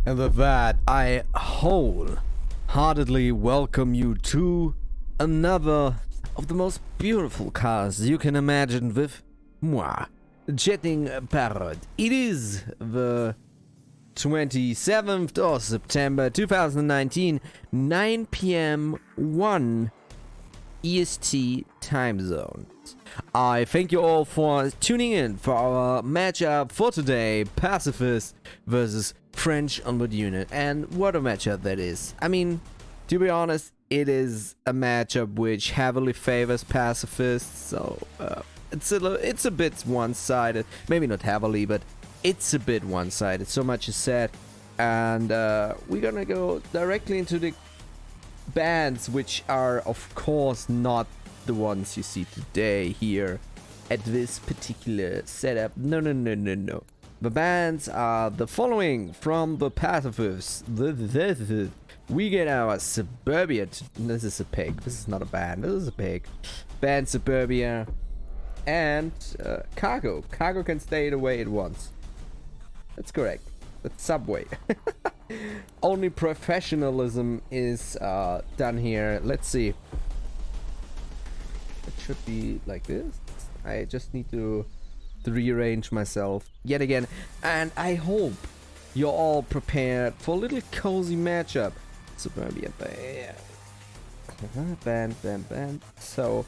And with that, I wholeheartedly welcome you to another of the most beautiful cars you can imagine with moi, jetting Parrot. It is the 27th of September 2019, 9 p.m. 1 EST time zone. I thank you all for tuning in for our matchup for today, Pacifists versus French Onward unit. And what a matchup that is. I mean, to be honest, it is a matchup which heavily favors Pacifists, so it's a bit one-sided. Maybe not heavily, but it's a bit one-sided, so much is said. And we're gonna go directly into the bands, which are of course not the ones you see today here at this particular setup. No. The bands are the following from the Pacifists. We get our Suburbia. This is a pig. This is not a band. This is a pig. Band Suburbia and Cargo. Cargo can stay the way it wants. That's correct. That's Subway. Only professionalism is done here. Let's see. It should be like this. I just need to rearrange myself yet again, and I hope you're all prepared for a little cozy matchup. Suburbia band. So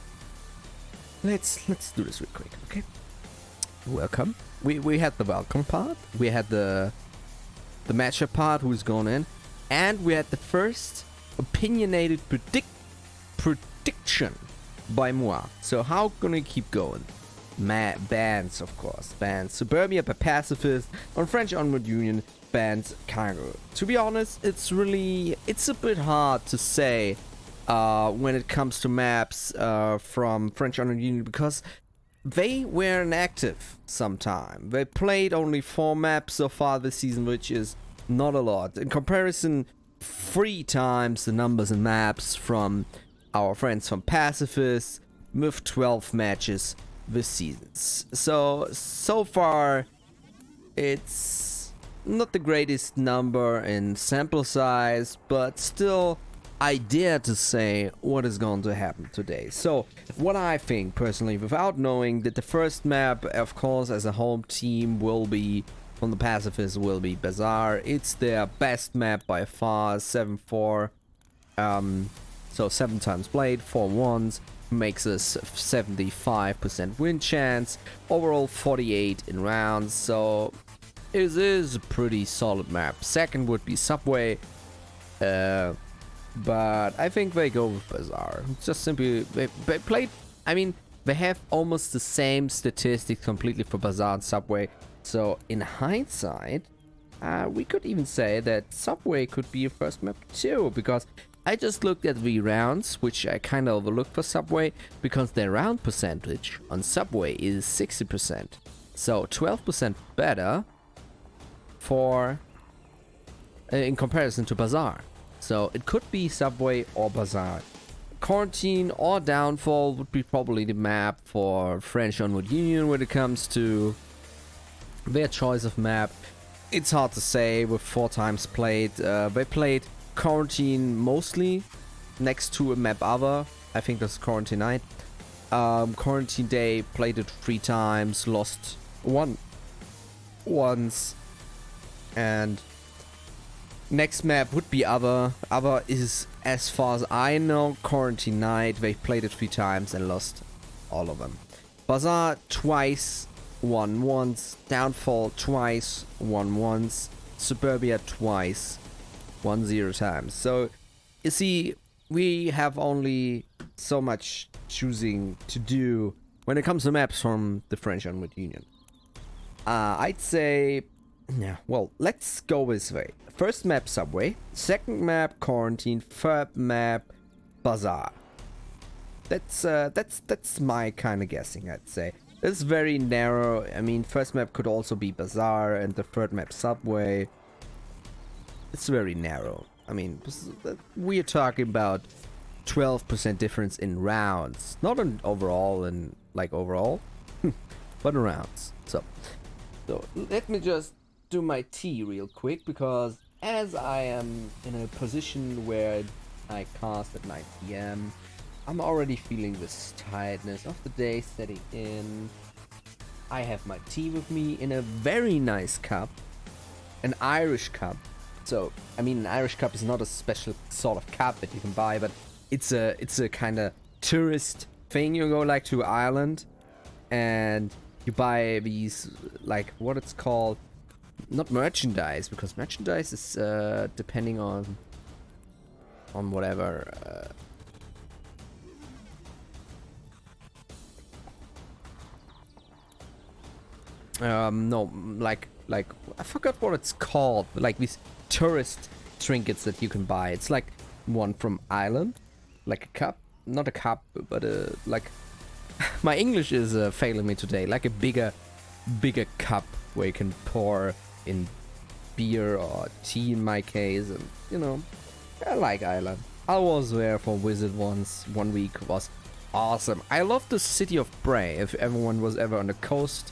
let's do this real quick, okay? Welcome. We had the welcome part. We had the matchup part, who's going in, and we had the first opinionated prediction by moi. So how gonna keep going? Bands, of course. Bands Suburbia by Pacifist, on French Onward Union, bands Cargo. To be honest, it's a bit hard to say when it comes to maps from French Onward Union, because they were inactive sometime. They played only 4 maps so far this season, which is not a lot. In comparison, 3 times the numbers and maps from our friends from Pacifists, with 12 matches this season. So far, it's not the greatest number in sample size, but still, I dare to say what is going to happen today. So, what I think personally, without knowing, that the first map, of course, as a home team, will be from the Pacifists, will be Bazaar. It's their best map by far, 7-4. So 7 times played, 4 ones, makes us 75% win chance, overall 48 in rounds, so it is a pretty solid map. Second would be Subway, but I think they go with Bazaar. Just simply, they played, I mean, they have almost the same statistics completely for Bazaar and Subway, so in hindsight, we could even say that Subway could be a first map too, because I just looked at the rounds, which I kind of overlooked for Subway, because their round percentage on Subway is 60%. So 12% better for in comparison to Bazaar. So it could be Subway or Bazaar. Quarantine or Downfall would be probably the map for French Onward Union when it comes to their choice of map. It's hard to say with 4 times played. They played Quarantine mostly next to a map other. I think that's Quarantine Night. Quarantine Day played it 3 times, lost once, and next map would be other. Other is, as far as I know, Quarantine Night. They played it 3 times and lost all of them. Bazaar twice, won once. Downfall twice, won once. Suburbia twice, 1-0 times. So you see, we have only so much choosing to do when it comes to maps from the French Onward Union. I'd say, yeah, well, let's go this way. First map Subway, second map Quarantine, third map Bazaar. That's my kind of guessing, I'd say. It's very narrow. I mean, first map could also be Bazaar and the third map Subway. It's very narrow. I mean, we're talking about 12% difference in rounds, not in overall but in rounds. So let me just do my tea real quick, because as I am in a position where I cast at 9 p.m., I'm already feeling this tiredness of the day setting in. I have my tea with me in a very nice cup, an Irish cup. So, I mean, an Irish cup is not a special sort of cup that you can buy, but it's a kind of tourist thing. You go like to Ireland and you buy these, like, what it's called, not merchandise, because merchandise is depending on whatever. No, like I forgot what it's called. Like these tourist trinkets that you can buy. It's like one from Ireland, like a cup, not a cup, but like my English is failing me today. Like a bigger cup where you can pour in beer or tea in my case, and you know, I like Ireland. I was there for a visit once. 1 week was awesome. I love the city of Bray. If everyone was ever on the coast,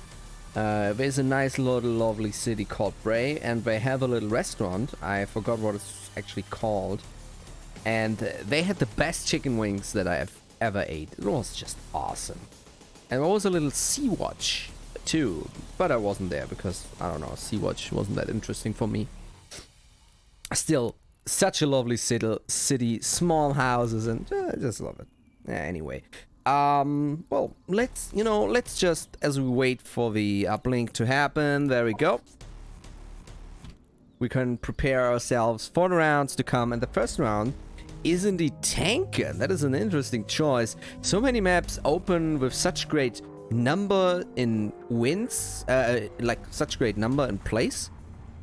there's a nice little lovely city called Bray, and they have a little restaurant. I forgot what it's actually called, and they had the best chicken wings that I have ever ate. It was just awesome. And there was a little Sea Watch too, but I wasn't there because I don't know, Sea Watch wasn't that interesting for me. Still, such a lovely city, small houses, and I just love it. Anyway, well, let's just, as we wait for the uplink to happen, there we go. We can prepare ourselves for the rounds to come, and the first round is indeed Tanker. That is an interesting choice. So many maps open with such great number in wins, like such great number in place.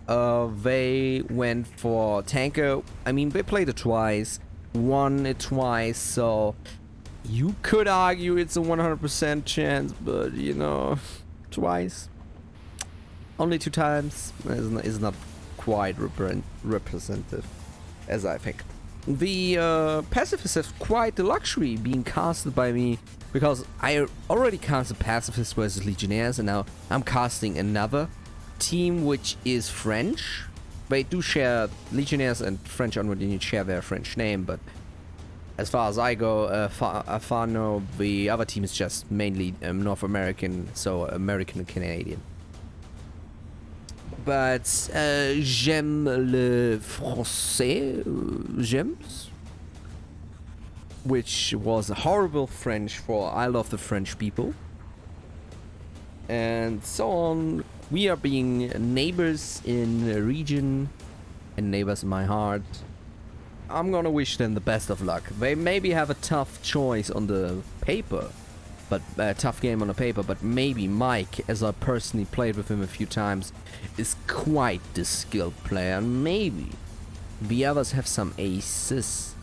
They went for Tanker. I mean, they played it twice, won it twice, so you could argue it's a 100% chance, but you know, twice, only 2 times is not quite representative, as I think. The Pacifists have quite the luxury being casted by me, because I already casted Pacifists versus Legionnaires, and now I'm casting another team which is French. They do share, Legionnaires and French Onward Union share their French name, but as far as I go, far no, the other team is just mainly North American, so American and Canadian. But j'aime le français, j'aime, which was a horrible French for I love the French people. And so on. We are being neighbors in the region and neighbors in my heart. I'm gonna wish them the best of luck. They maybe have a tough choice on the paper, but a tough game on the paper, but maybe Mike, as I personally played with him a few times, is quite the skilled player, and maybe the others have some aces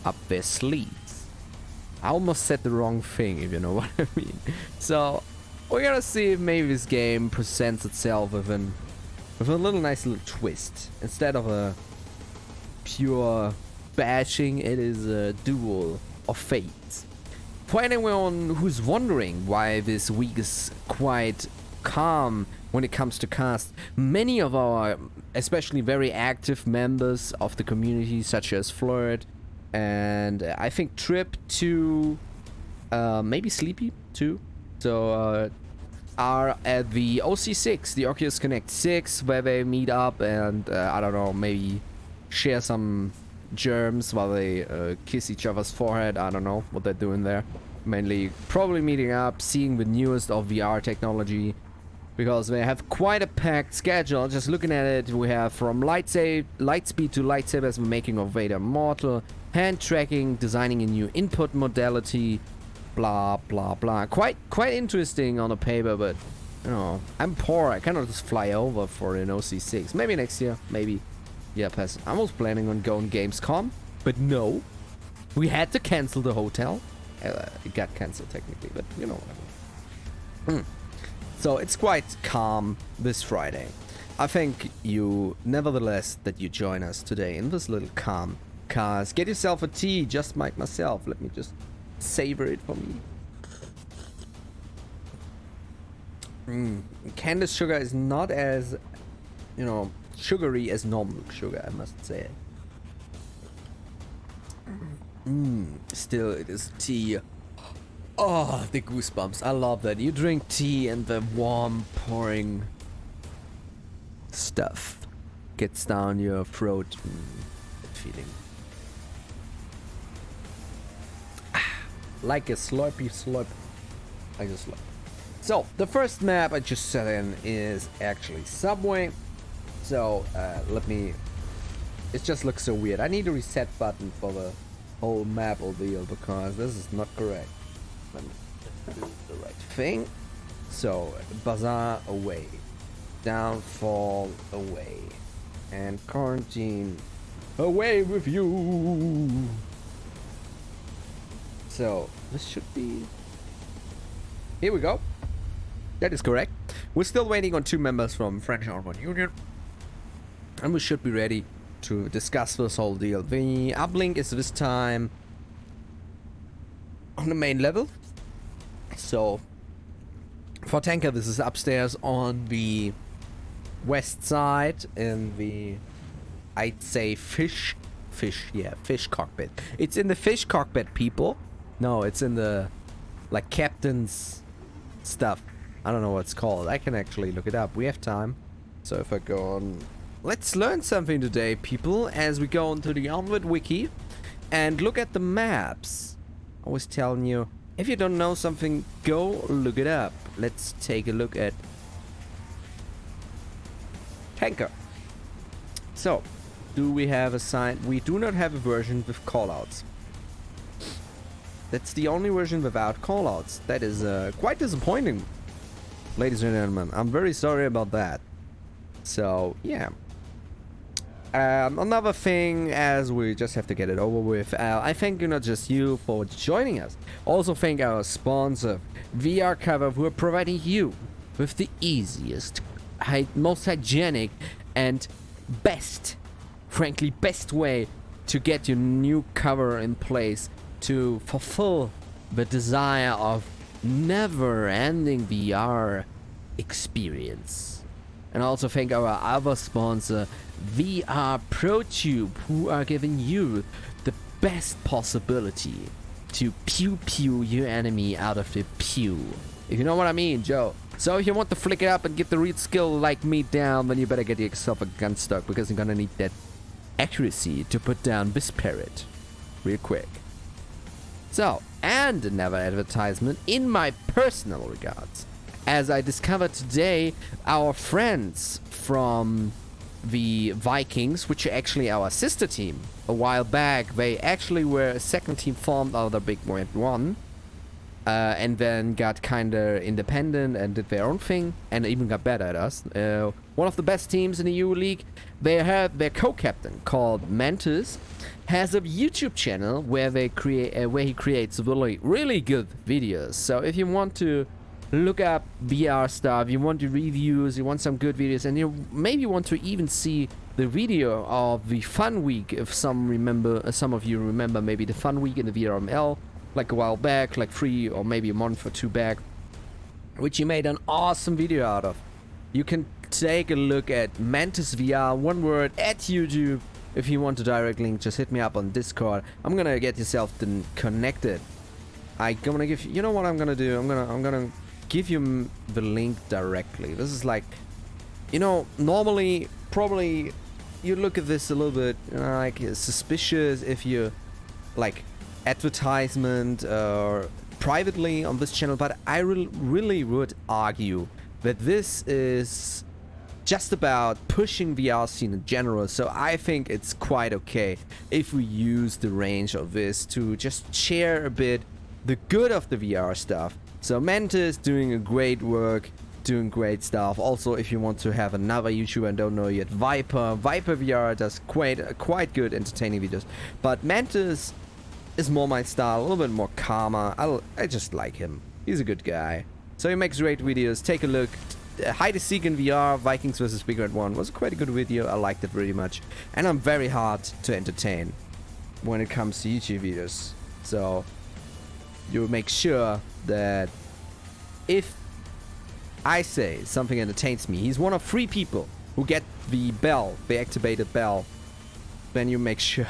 up their sleeves. I almost said the wrong thing, if you know what I mean. So we're gonna see if maybe this game presents itself with a little nice little twist. Instead of a pure bashing, it is a duel of fates. For anyone who's wondering why this week is quite calm when it comes to cast, many of our especially very active members of the community, such as Flirt and I think Trip too, maybe Sleepy too, so are at the OC6, the Oculus Connect 6, where they meet up and I don't know, maybe share some germs while they kiss each other's forehead. I don't know what they're doing there. Mainly probably meeting up, seeing the newest of VR technology, because they have quite a packed schedule. Just looking at it, we have from Lightspeed to lightsabers, making of Vader mortal, hand tracking, designing a new input modality, blah blah blah. Quite interesting on the paper, but you know, I'm poor. I cannot just fly over for an OC6. Maybe next year, maybe. Yeah, I was planning on going Gamescom, but no, we had to cancel the hotel. It got cancelled technically, but you know what I mean. So it's quite calm this Friday. I thank you, nevertheless, that you join us today in this little calm cast. Get yourself a tea, just like myself. Let me just savor it for me. Candice sugar is not as, you know, sugary as normal sugar, I must say. Still, it is tea. Oh, the goosebumps. I love that. You drink tea and the warm, pouring stuff gets down your throat. That feeling. Like a slurpy slurp. Like a slurp. So, the first map I just set in is actually Subway. So, let me... It just looks so weird. I need a reset button for the whole map ordeal because this is not correct. Let me do the right thing. So, Bazaar away. Downfall away. And Quarantine away with you. So, this should be... Here we go. That is correct. We're still waiting on 2 members from French Onward Union. And we should be ready to discuss this whole deal. The uplink is this time on the main level. So, for Tanker, this is upstairs on the west side in the, I'd say, fish cockpit. It's in the fish cockpit, people. No, it's in the, like, captain's stuff. I don't know what it's called. I can actually look it up. We have time. So if I go on... Let's learn something today, people, as we go onto the Onward wiki and look at the maps. I was telling you, if you don't know something, go look it up. Let's take a look at Tanker. So, do we have a sign? We do not have a version with callouts. That's the only version without callouts. That is quite disappointing, ladies and gentlemen. I'm very sorry about that. So, yeah. Another thing, as we just have to get it over with, I thank you, not just you, for joining us. Also thank our sponsor, VR Cover, who are providing you with the easiest, most hygienic, and best, frankly, best way to get your new cover in place to fulfill the desire of never-ending VR experience. And also thank our other sponsor, VR ProTube, who are giving you the best possibility to pew your enemy out of the pew. If you know what I mean, Joe. So if you want to flick it up and get the real skill like me down, then you better get yourself a gun stock, because you're gonna need that accuracy to put down this Parrot real quick. So, and another advertisement in my personal regards. As I discovered today, our friends from the Vikings, which are actually our sister team, a while back, they actually were a second team formed out of the Big Red One, and then got kinda independent and did their own thing, and even got better at us. One of the best teams in the EU League. They have their co-captain called Mantis, has a YouTube channel where they create, where he creates really good videos. So if you want to look up VR stuff, you want to reviews, you want some good videos, and you maybe want to even see the video of the Fun Week, if some of you remember maybe the Fun Week in the VRML, like a while back, like 3 or maybe a month or 2 back, which he made an awesome video out of. You can take a look at Mantis VR, one word, at YouTube. If you want a direct link, just hit me up on Discord. I'm gonna get yourself connected. I'm gonna give you know what I'm gonna do? I'm gonna give you the link directly. This is like, you know, normally probably you look at this a little bit like suspicious if you like advertisement privately on this channel, but I really would argue that this is just about pushing VR scene in general. So I think it's quite okay if we use the range of this to just share a bit the good of the VR stuff. So Mantis doing a great work, doing great stuff. Also, if you want to have another YouTuber and don't know yet, Viper VR does quite good entertaining videos. But Mantis is more my style, a little bit more calmer. I just like him. He's a good guy. So he makes great videos. Take a look. Hide and Seek in VR, Vikings vs Big Red 1 was quite a good video. I liked it really much. And I'm very hard to entertain when it comes to YouTube videos. So you make sure that if I say something entertains me, he's one of 3 people who get the bell, the activated bell, then you make sure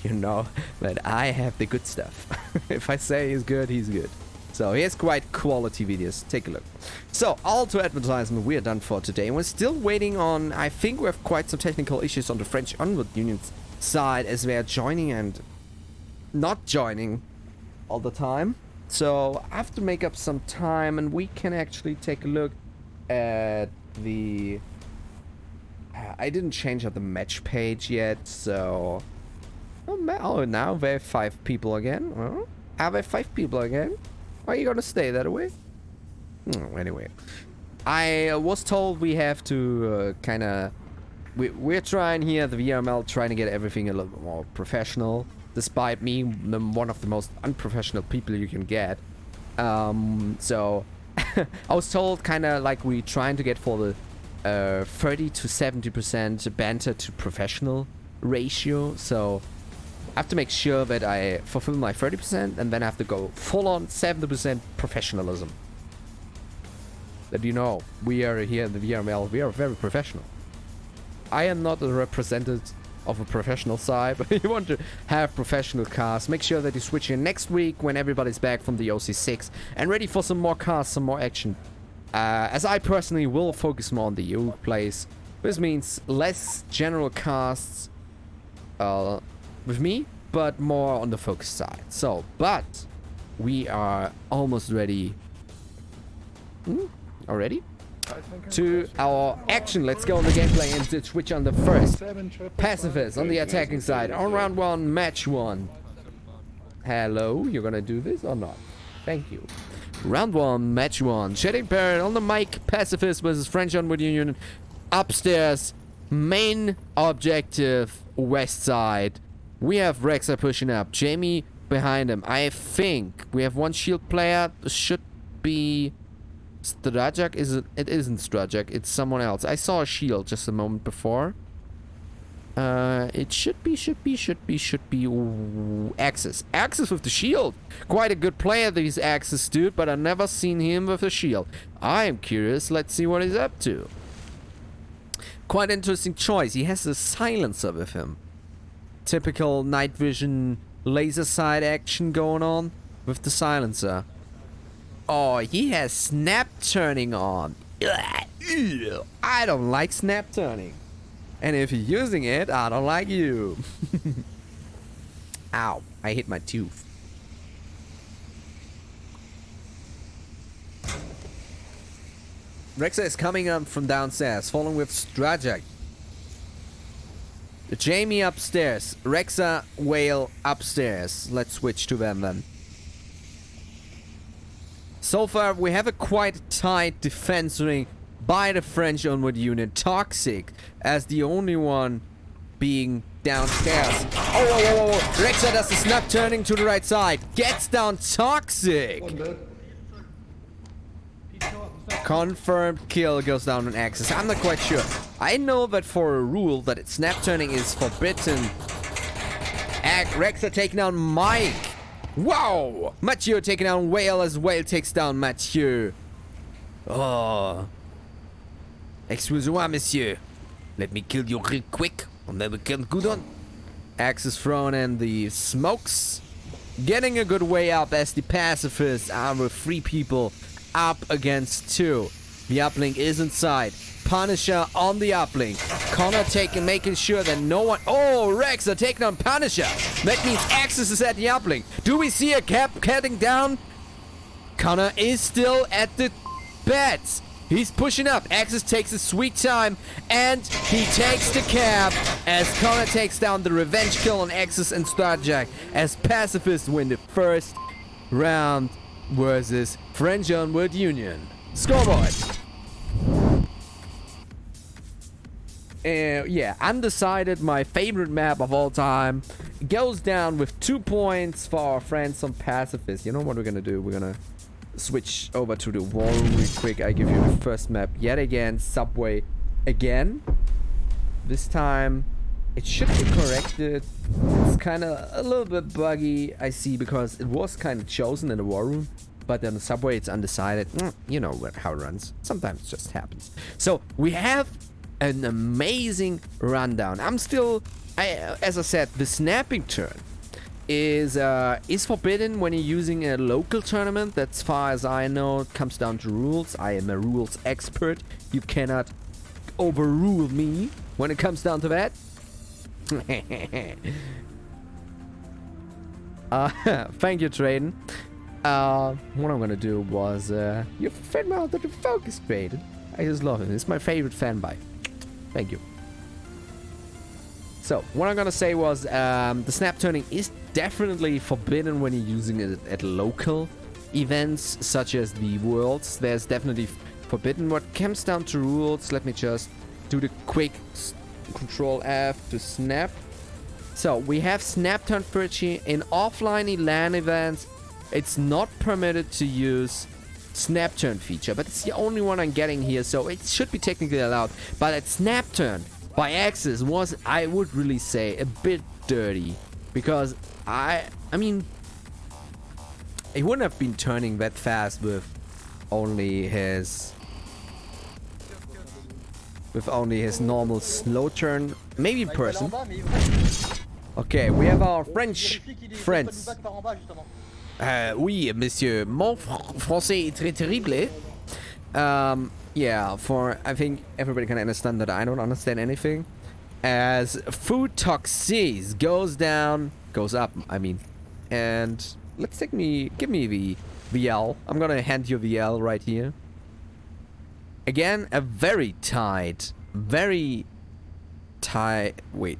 you know that I have the good stuff. If I say he's good, he's good. So he has quite quality videos. Take a look. So, all to advertisement, we are done for today. And we're still waiting on, I think we have quite some technical issues on the French Onward Union's side as they are joining and not joining all the time. So, I have to make up some time and we can actually take a look at the... I didn't change up the match page yet, so... Oh, now we have 5 people again. Well, have I 5 people again? Are you gonna stay that way? Anyway, I was told we have to kind of... We're trying here at the VRML, trying to get everything a little bit more professional. Despite me, one of the most unprofessional people you can get. So, I was told kind of like we trying to get for the 30 to 70% banter to professional ratio. So, I have to make sure that I fulfill my 30% and then I have to go full on 70% professionalism. That you know, we are here in the VRML, we are very professional. I am not a representative of a professional side, but you want to have professional cars, make sure that you switch in next week when everybody's back from the OC6 and ready for some more cars, some more action. As I personally will focus more on the EU plays. This means less general casts with me, but more on the focus side. So, but we are almost ready. Already? To our action. Let's go on the gameplay and switch on the first. Pacifists on the attacking side. On round 1, match 1. Hello, you're gonna do this or not? Thank you. Round 1, match 1. Shedding Parrot on the mic. Pacifist versus French Onward Union. Upstairs. Main objective, west side. We have Rexer pushing up. Jamie behind him. I think we have one shield player. Should be Strajak. It isn't Strajak. It's someone else. I saw a shield just a moment before. It should be Axis. Axis with the shield. Quite a good player, these Axis dude, but I've never seen him with a shield. I am curious. Let's see what he's up to. Quite interesting choice. He has a silencer with him. Typical night vision laser sight action going on with the silencer. Oh, he has snap turning on. I don't like snap turning. And if you're using it, I don't like you. Ow, I hit my tooth. Rexer is coming up from downstairs, following with Strajak. Jamie upstairs. Rexer, Whale upstairs. Let's switch to them then. So far, we have a quite tight defense ring by the French Onward unit. Toxic as the only one being downstairs. Oh. Rexer does the snap turning to the right side. Gets down Toxic. Confirmed kill goes down on Axis. I'm not quite sure. I know that for a rule that snap turning is forbidden. Rexer taking down Mike. Wow! Mathieu taking down Whale as Whale takes down Mathieu. Oh. Excusez-moi, monsieur. Let me kill you real quick. And then we can good on. Axis thrown in the smokes. Getting a good way up as the pacifists are with 3 people up against 2. The uplink is inside. Punisher on the uplink. Connor making sure that no one... Oh, Rexer taking on Punisher. That means Axis is at the uplink. Do we see a cap cutting down? Connor is still at the beds. He's pushing up. Axis takes his sweet time. And he takes the cap as Connor takes down the revenge kill on Axis and Starjack. As pacifists win the first round versus French Onward Union. Scoreboard. Yeah, Undecided, my favorite map of all time, goes down with 2 points for our friends on Pacifists. You know what we're gonna do? We're gonna switch over to the war room real quick. I give you the first map yet again, Subway again. This time it should be corrected. It's kind of a little bit buggy, I see, because it was kind of chosen in the war room. But on the Subway, it's Undecided. You know how it runs. Sometimes it just happens. So we have an amazing rundown. I'm still, as I said, the snapping turn is forbidden when you're using a local tournament. That's as far as I know. It comes down to rules. I am a rules expert. You cannot overrule me when it comes down to that. Thank you, Traden. What I'm gonna do was you fed me out that the focus created. I just love it. It's my favorite fanby. Thank you. So what I'm gonna say was the snap turning is definitely forbidden when you're using it at local events such as the Worlds. There's definitely forbidden. What comes down to rules, let me just do the quick Control F to snap. So we have snap turn feature in offline LAN events. It's not permitted to use snap turn feature, but it's the only one I'm getting here, so it should be technically allowed. But at snap turn by Axis was, I would really say, a bit dirty, because I mean, he wouldn't have been turning that fast with only his normal slow turn, maybe person. Okay, we have our French friends. Oui, monsieur. Mon français est très terrible. Yeah, I think everybody can understand that I don't understand anything. As food toxins goes up, I mean. And give me the VL. I'm gonna hand you VL right here. Again, a very tight, wait,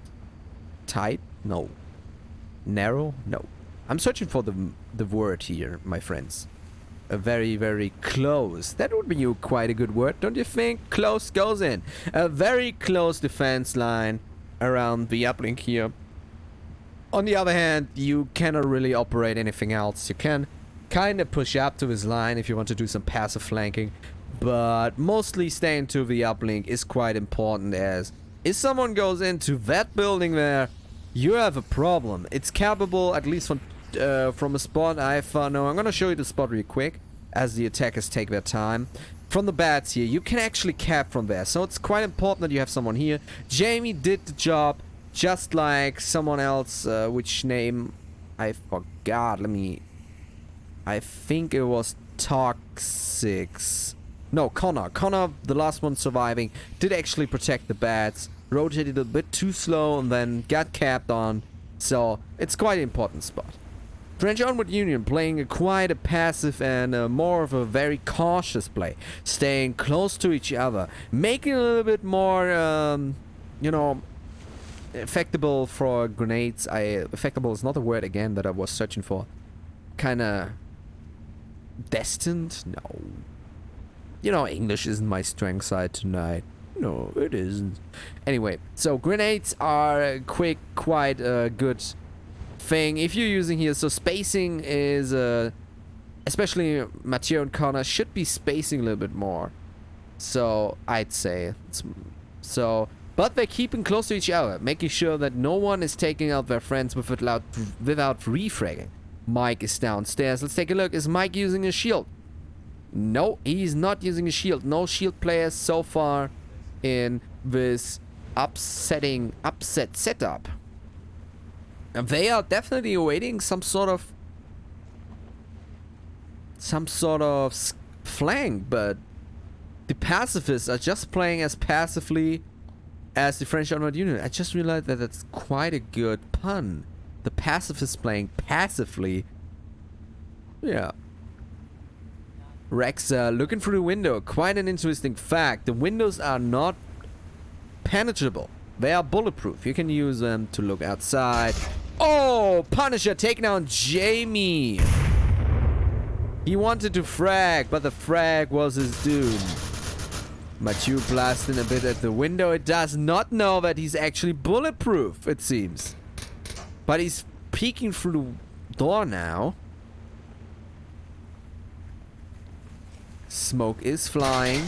tight? No. Narrow? No. I'm searching for the word here, my friends. A very, very close. That would be quite a good word, don't you think? Close goes in. A very close defense line around the uplink here. On the other hand, you cannot really operate anything else. You can kind of push up to his line if you want to do some passive flanking. But mostly staying to the uplink is quite important, as if someone goes into that building there, you have a problem. It's capable, at least from a spot I know. I'm gonna show you the spot real quick, as the attackers take their time. From the bats here, you can actually cap from there, so it's quite important that you have someone here. Jamie did the job, just like someone else, which name I forgot. I think it was Toxics. No, Connor. Connor, the last one surviving, did actually protect the bats. Rotated a bit too slow and then got capped on. So, it's quite an important spot. French Onward Union playing quite a passive and more of a very cautious play. Staying close to each other. Making it a little bit more, you know, effectable for grenades. Effectable is not a word again that I was searching for. Kinda destined? No. You know, English isn't my strength side tonight. No, it isn't. Anyway, so grenades are quite a good thing if you're using here. So spacing is, especially Mathieu and Connor should be spacing a little bit more. So I'd say but they're keeping close to each other, making sure that no one is taking out their friends without refragging. Mike is downstairs. Let's take a look. Is Mike using a shield? No, he's not using a shield. No shield players so far in this upset setup. And they are definitely awaiting some sort of flank, but the pacifists are just playing as passively as the French Onward Union. I just realized that that's quite a good pun. The pacifists playing passively. Yeah. Rex looking through the window. Quite an interesting fact. The windows are not penetrable. They are bulletproof. You can use them to look outside. Oh, Punisher taking down Jamie. He wanted to frag, but the frag was his doom. Mathieu blasting a bit at the window. It does not know that he's actually bulletproof, it seems. But he's peeking through the door now. Smoke is flying.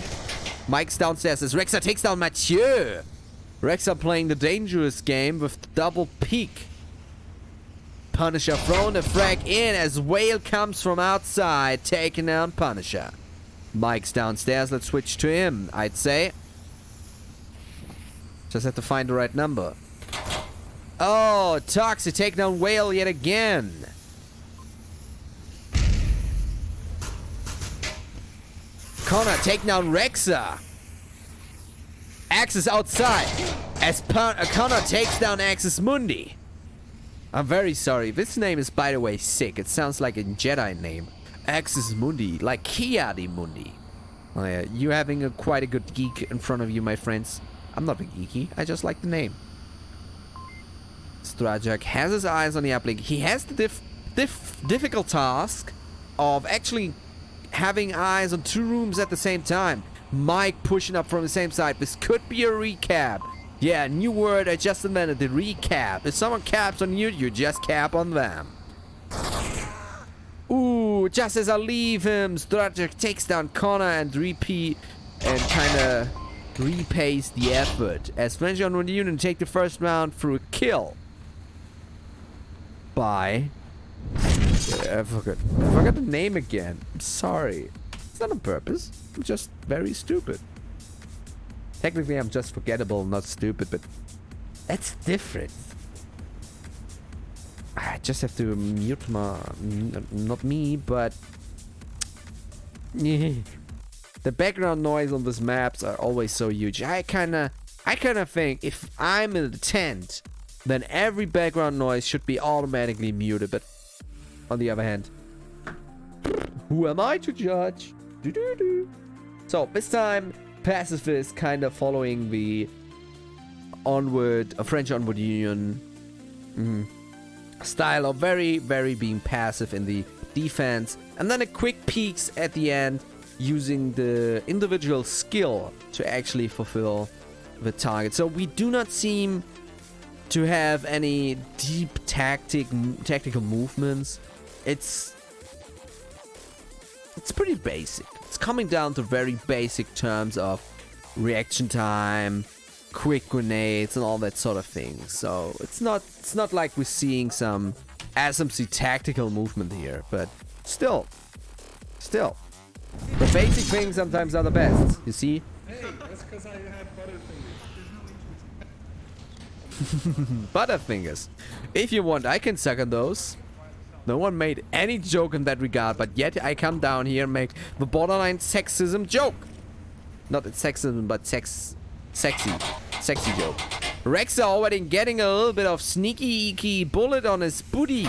Mike's downstairs as Rexa takes down Mathieu. Rexa playing the dangerous game with double peek. Punisher throwing the frag in as Whale comes from outside, taking down Punisher. Mike's downstairs. Let's switch to him, I'd say. Just have to find the right number. Oh, Toxic take down Whale yet again. Connor take down Rexa. Axis outside. As Connor takes down Axis Mundi. I'm very sorry. This name is, by the way, sick. It sounds like a Jedi name. Axis Mundi, like Kiadi Mundi. Oh yeah, you having quite a good geek in front of you, my friends. I'm not a geeky. I just like the name. Strajak has his eyes on the uplink. He has the difficult task of actually having eyes on 2 rooms at the same time. Mike pushing up from the same side. This could be a recap. Yeah, new word I just invented, the recap. If someone caps on you, you just cap on them. Ooh, just as I leave him, Strajak takes down Connor and repeat and kinda repays the effort. As French Onward Union take the first round through a kill. By... I forgot the name again. I'm sorry. It's not on purpose. I'm just very stupid. Technically, I'm just forgettable, not stupid, but that's different. I just have to mute my... Not me, but... The background noise on these maps are always so huge. I kinda think if I'm in the tent, then every background noise should be automatically muted, but on the other hand, who am I to judge? So this time, Pacifists kind of following the Onward, French Onward Union style of very, very being passive in the defense, and then a quick peeks at the end using the individual skill to actually fulfill the target. So we do not seem to have any deep tactical movements. It's pretty basic. It's coming down to very basic terms of reaction time, quick grenades, and all that sort of thing. So it's not like we're seeing some SMC tactical movement here, but still, the basic things sometimes are the best. You see? Hey, that's because I had Butterfingers. Butterfingers. If you want, I can suck on those. No one made any joke in that regard, but yet I come down here and make the borderline sexism joke. Not sexism, but sexy joke. Rexa already getting a little bit of sneaky bullet on his booty.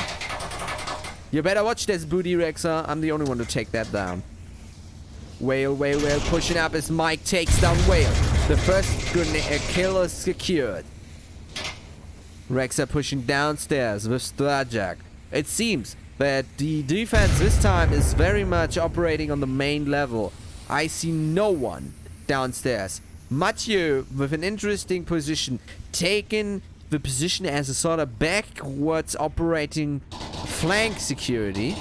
You better watch this booty, Rexa. I'm the only one to take that down. Whale pushing up as Mike takes down Whale. The first kill is secured. Rexa pushing downstairs with Strajak. It seems that the defense this time is very much operating on the main level. I see no one downstairs. Mathieu with an interesting position, taking the position as a sort of backwards operating flank security.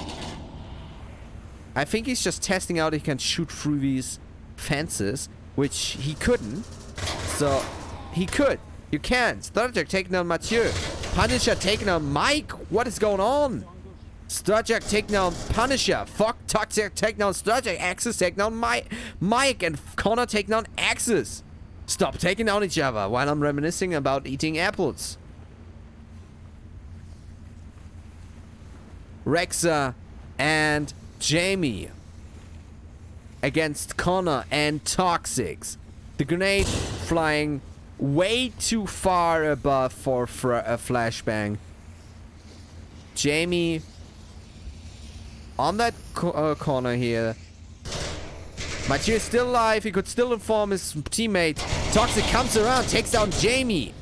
I think he's just testing out if he can shoot through these fences, which he couldn't. So he could. You can't. Strajak taking down Mathieu. Punisher taking down Mike. What is going on? Strajak taking down Punisher. Fuck. Toxic taking down Strajak. Axis taking down Mike. And Connor taking down Axis. Stop taking down each other while I'm reminiscing about eating apples. Rexa and Jamie against Connor and Toxics. The grenade flying way too far above for a flashbang. Jamie on that corner here. Mathieu is still alive. He could still inform his teammate. Toxic comes around, takes down Jamie.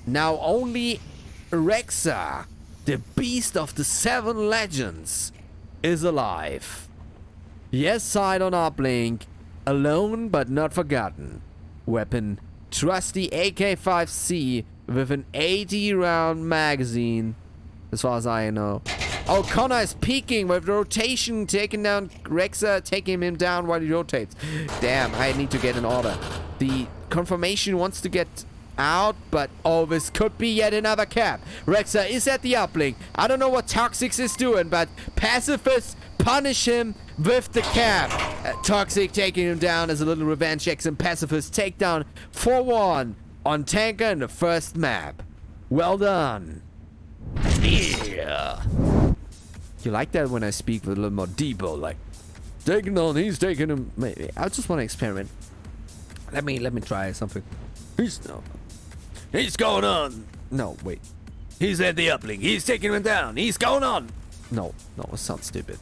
Now only Rexa, the beast of the 7 legends, is alive. Yes, side on uplink. Alone but not forgotten. Weapon, trusty AK-5C with an 80-round magazine, as far as I know. Oh, Connor is peeking with rotation, taking down Rexa, taking him down while he rotates. Damn, I need to get an order. The confirmation wants to get out, but oh, this could be yet another cap. Rexa is at the uplink. I don't know what Toxics is doing, but Pacifists punish him with the cap. Toxic taking him down as a little revenge action. Pacifist takedown 4-1 on Tanker in the first map. Well done. Yeah. You like that when I speak with a little more debo, like taking on, he's taking him. Maybe I just want to experiment. Let me try something. He's going on. No, wait. He's at the uplink. He's taking him down. He's going on. No, it sounds stupid.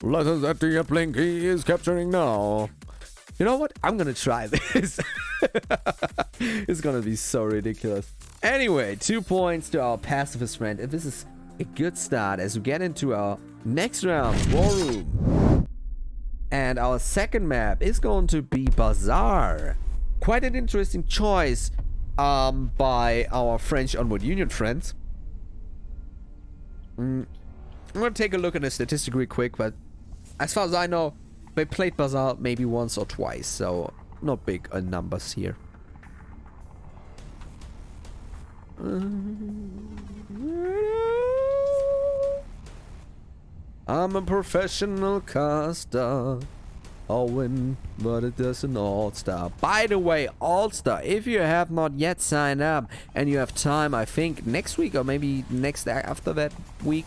Let us at the uplink. He is capturing now. You know what? I'm gonna try this. It's gonna be so ridiculous. Anyway, 2 points to our pacifist friend. And this is a good start as we get into our next round, War Room. And our second map is going to be Bazaar. Quite an interesting choice by our French Onward Union friends. I'm gonna take a look at the statistic real quick, but as far as I know, they played Bazaar maybe once or twice, so not big numbers here. I'm a professional caster. I'll win, but it doesn't all-star. By the way, all-star, if you have not yet signed up and you have time, I think next week or maybe next after that week,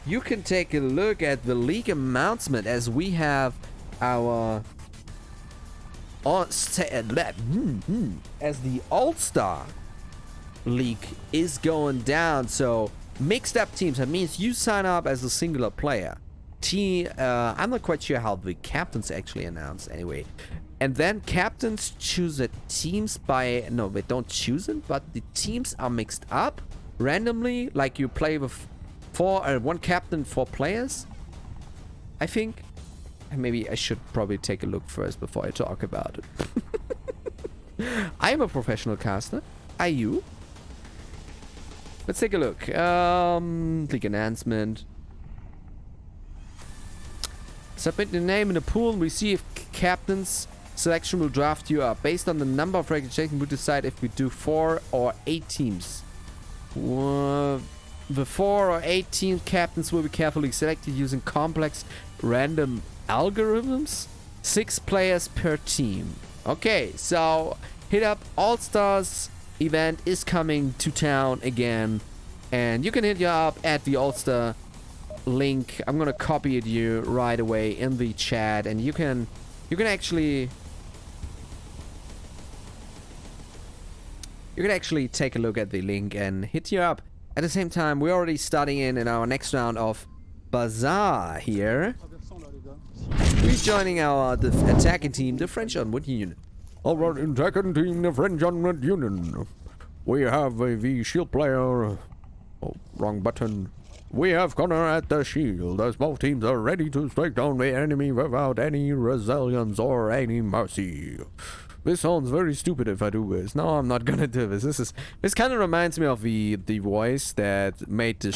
you can take a look at the league announcement as we have our as the all-star league is going down. So mixed up teams, that means you sign up as a singular player. I'm not quite sure how the captains actually announce anyway. And then captains choose the teams by... No, they don't choose them, but the teams are mixed up randomly. Like you play with one captain, 4 players, I think. And maybe I should probably take a look first before I talk about it. I'm a professional caster. Are you? Let's take a look. League announcement. Submit your name in the pool and we see if captain's selection will draft you up. Based on the number of registrations, we decide if we do 4 or 8 teams. The 4 or 8 team captains will be carefully selected using complex random algorithms. 6 players per team. Okay, so hit up All-Stars event is coming to town again. And you can hit you up at the All-Star link. I'm gonna copy it you right away in the chat, and you can actually take a look at the link and hit you up. At the same time, we're already starting in our next round of Bazaar here. We're joining our attacking team, the French Onward Union. Our attacking team, the French Onward Union. We have the shield player. Oh, wrong button. We have Connor at the shield, as both teams are ready to strike down the enemy without any resilience or any mercy. This sounds very stupid if I do this. No, I'm not gonna do this. This kind of reminds me of the voice that made the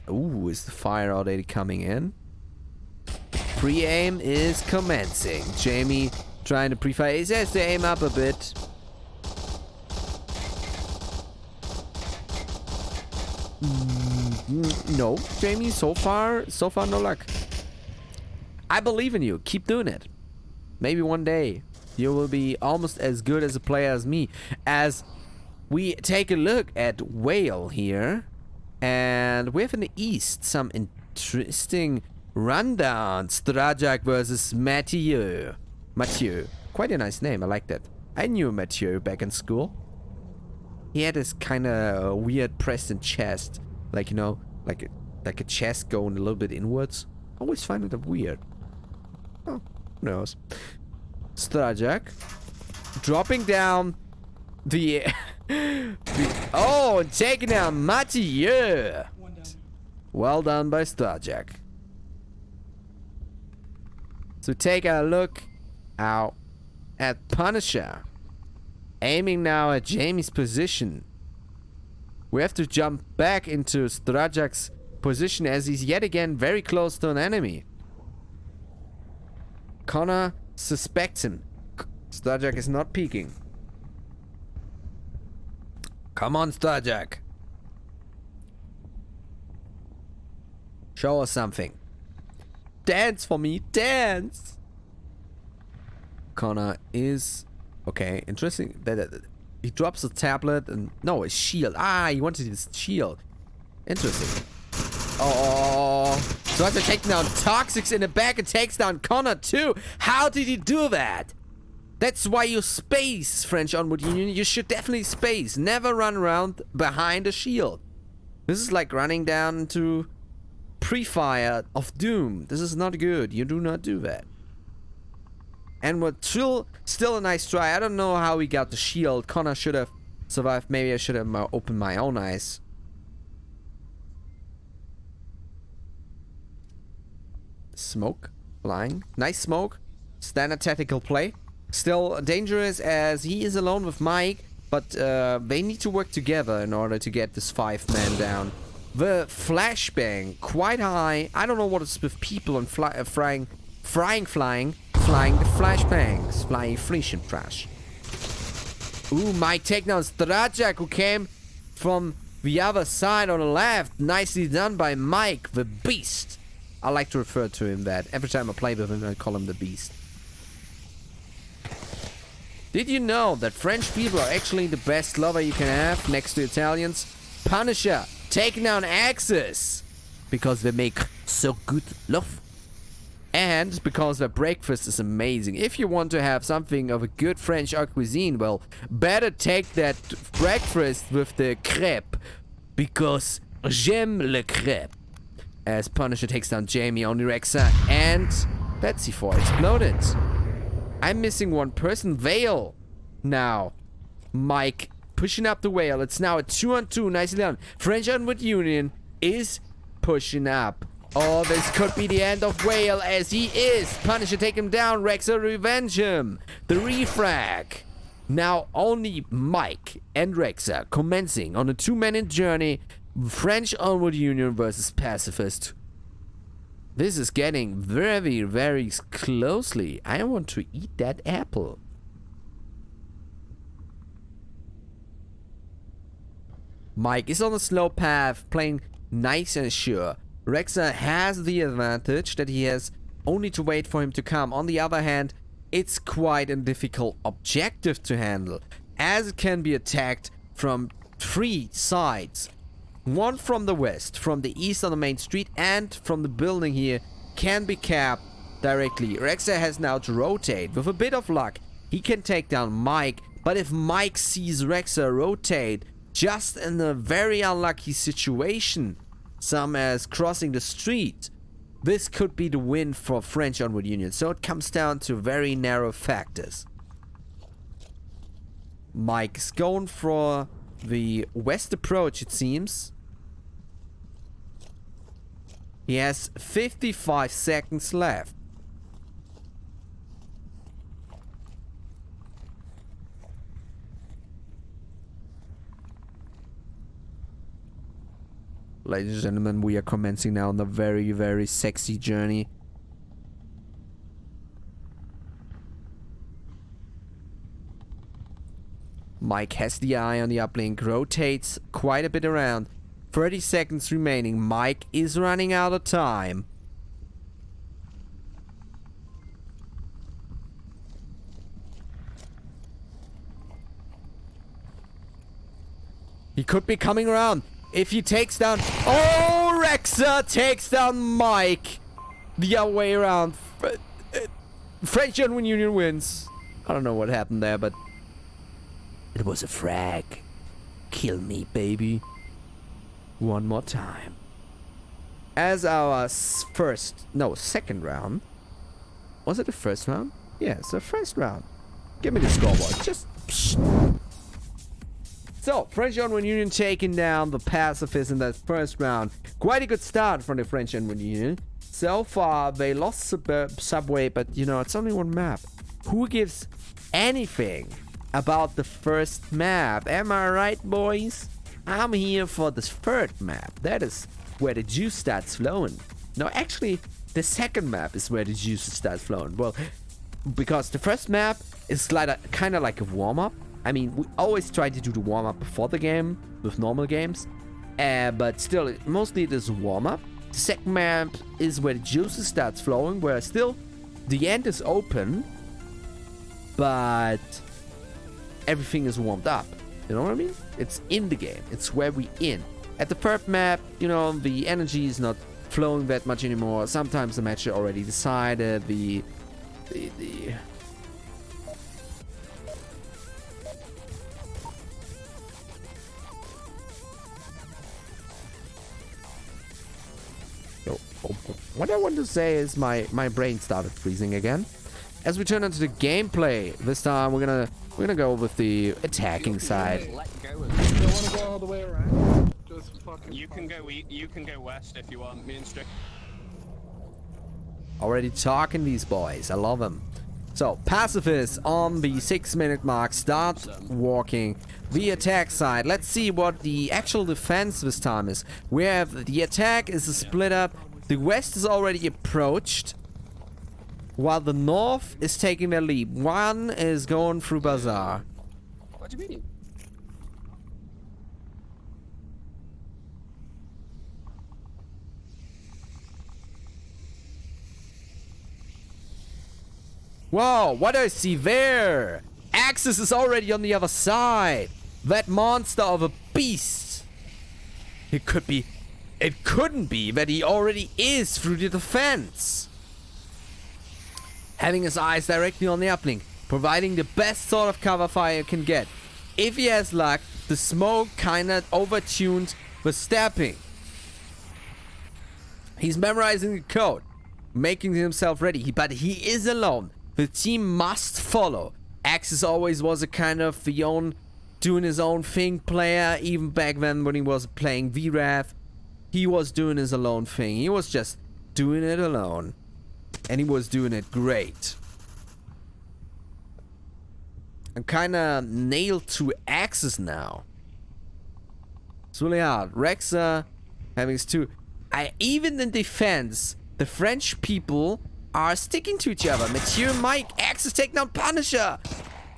Ooh, is the fire already coming in? Pre-aim is commencing. Jamie trying to pre-fire. He says to aim up a bit. No, Jamie, so far no luck. I believe in you. Keep doing it. Maybe one day you will be almost as good as a player as me. As we take a look at Whale here, and we have in the east some interesting rundown. Strajak versus Mathieu. Quite a nice name. I like that. I knew Mathieu back in school. He had this kind of weird Preston chest, like, you know, like a chest going a little bit inwards. I always find it weird. Oh, who knows? Strajak dropping down the oh, taking down Mathieu. Well done by Strajak. So take a look out at Punisher. Aiming now at Jamie's position. We have to jump back into Strajak's position as he's yet again very close to an enemy. Connor suspects him. Strajak is not peeking. Come on, Strajak. Show us something. Dance for me. Dance. Connor is... Okay, interesting. He drops a tablet and... No, a shield. Ah, he wanted his shield. Interesting. Oh. So as to take down Toxics in the back and takes down Connor too. How did he do that? That's why you space, French Onward Union. You should definitely space. Never run around behind a shield. This is like running down into pre-fire of doom. This is not good. You do not do that. And what still a nice try. I don't know how he got the shield. Connor should have survived. Maybe I should have opened my own eyes. Smoke. Flying. Nice smoke. Standard tactical play. Still dangerous as he is alone with Mike. But they need to work together in order to get this 5-man down. The flashbang. Quite high. I don't know what it's with people and flying the flashbangs. Flying Fleesh and Trash. Ooh, Mike takedowns Strajak, who came from the other side on the left. Nicely done by Mike, the Beast. I like to refer to him that. Every time I play with him, I call him the Beast. Did you know that French people are actually the best lover you can have next to Italians? Punisher, taking down Axis. Because they make so good love. And because their breakfast is amazing. If you want to have something of a good French cuisine, well, better take that breakfast with the crêpe. Because j'aime le crêpe. As Punisher takes down Jamie, only Rexa, and that C4 exploded. I'm missing one person. Vale. Now, Mike pushing up the whale. It's now a 2-on-2. Nicely done. French Onward Union is pushing up. Oh, this could be the end of Whale as he is. Punisher take him down. Rexa revenge him. The refrag. Now only Mike and Rexa commencing on a 2-minute journey. French Onward Union versus Pacifist. This is getting very, very closely. I want to eat that apple. Mike is on a slow path, playing nice and sure. Rexa has the advantage that he has only to wait for him to come. On the other hand, it's quite a difficult objective to handle, as it can be attacked from 3 sides. One from the west, from the east on the main street, and from the building here can be capped directly. Rexa has now to rotate. With a bit of luck, he can take down Mike, but if Mike sees Rexa rotate just in a very unlucky situation, some as crossing the street, this could be the win for French Onward Union. So it comes down to very narrow factors. Mike's going for the west approach, it seems. He has 55 seconds left. Ladies and gentlemen, we are commencing now on a very, very sexy journey. Mike has the eye on the uplink, rotates quite a bit around. 30 seconds remaining. Mike is running out of time. He could be coming around. If he takes down... Oh, Rexa takes down Mike. The other way around. French Onward Union wins. I don't know what happened there, but... it was a frag. Kill me, baby. One more time. As our second round. Was it the first round? Yeah, it's the first round. Give me the scoreboard. Just... psh. So, French Onward Union taking down the Pacifists in that first round. Quite a good start from the French Onward Union. So far, they lost Subway, but you know, it's only one map. Who gives anything about the first map? Am I right, boys? I'm here for the third map. That is where the juice starts flowing. No, actually, the second map is where the juice starts flowing. Well, because the first map is kind of like a warm-up. I mean, we always try to do the warm-up before the game with normal games. But still, mostly it is warm-up. The second map is where the juices starts flowing, where still the end is open, but everything is warmed up. You know what I mean? It's in the game. It's where we in. At the third map, you know, the energy is not flowing that much anymore. Sometimes the match is already decided. What I want to say is my brain started freezing again. As we turn into the gameplay, this time we're gonna go with the attacking side. You don't want to go all the way around? Just fucking. You can go west if you want. Me and Strick. Already talking these boys. I love them. So, Pacifists on the 6-minute mark start walking the attack side. Let's see what the actual defense this time is. We have the attack is a split up. The west is already approached, while the north is taking their lead. One is going through Bazaar. What do you mean? Whoa, what do I see there? Axis is already on the other side. That monster of a beast. It couldn't be that he already is through the defense. Having his eyes directly on the uplink, providing the best sort of cover fire you can get. If he has luck, the smoke kinda overtuned the stepping. He's memorizing the code, making himself ready, but he is alone. The team must follow. Axis always was a kind of doing his own thing player, even back then when he was playing VRAF. He was doing his alone thing. He was just doing it alone. And he was doing it great. I'm kinda nailed to Axis now. It's really hard. Rexa having his two. Even in defense, the French people are sticking to each other. Mathieu, Mike, Axis take down Punisher.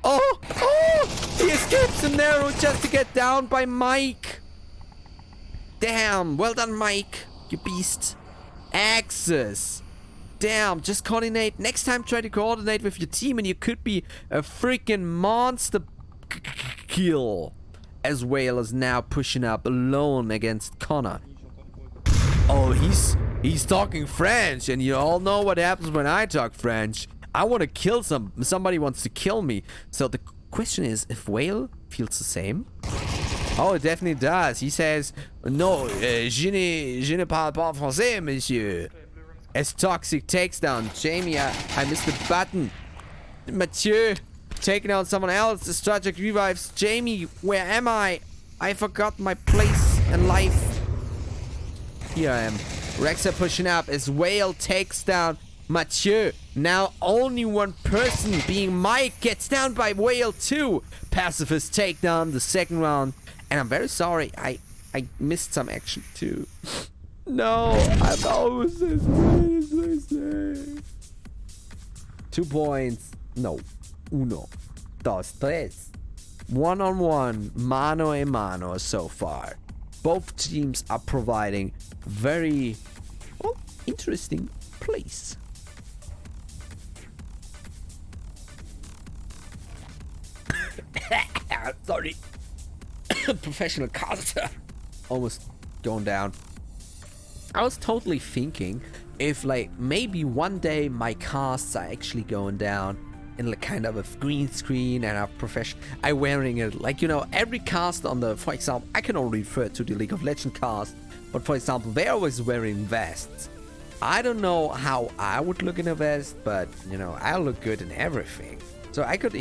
Oh! He escapes the narrow just to get down by Mike. Damn, well done, Mike, you beast. Axis. Damn, just coordinate. Next time try to coordinate with your team and you could be a freaking monster kill. As Whale is now pushing up alone against Connor. Oh, he's talking French, and you all know what happens when I talk French. I want to kill somebody wants to kill me. So the question is if Whale feels the same. Oh, it definitely does. He says, no, je ne parle pas français, monsieur. As Toxic takes down Jamie, I missed the button. Mathieu taking out someone else. As Tragic revives Jamie. Where am I? I forgot my place in life. Here I am. Rexa pushing up as Whale takes down Mathieu. Now only one person, being Mike, gets down by Whale too. Pacifists take down the second round. And I'm very sorry, I missed some action too. No, I'm alwast as good as I say. 2 points. No. Uno. Dos. Tres. 1-on-1. Mano a mano so far. Both teams are providing very, well, interesting plays. Sorry. Professional caster. Almost going down. I was totally thinking if like maybe one day my casts are actually going down in like kind of a green screen and I'm wearing it like, you know, every cast on the, for example, I can only refer to the League of Legends cast, but for example, they're always wearing vests. I don't know how I would look in a vest, but you know, I look good in everything. So I could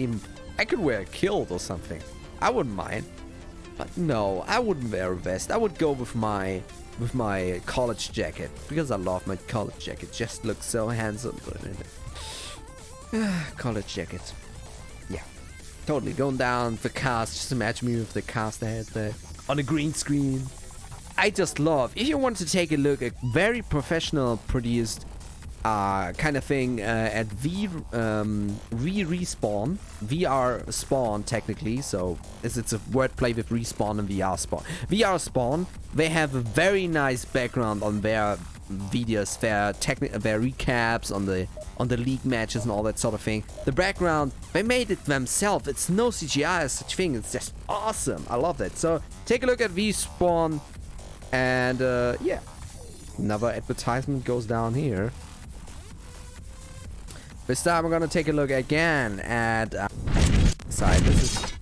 wear a kilt or something. I wouldn't mind. But no, I wouldn't wear a vest. I would go with my college jacket because I love my college jacket. Just looks so handsome. College jacket. Yeah, totally going down the cast. Just imagine me with the cast ahead there on a green screen. I just love. If you want to take a look at very professional produced kind of thing at Respawn, VR Spawn technically, so it's a wordplay with Respawn and VR Spawn. VR Spawn, they have a very nice background on their videos, their recaps on the league matches and all that sort of thing. The background, they made it themselves. It's no CGI as such thing. It's just awesome. I love that. So take a look at V-Spawn, and yeah, another advertisement goes down here. This time we're gonna take a look again at side. This is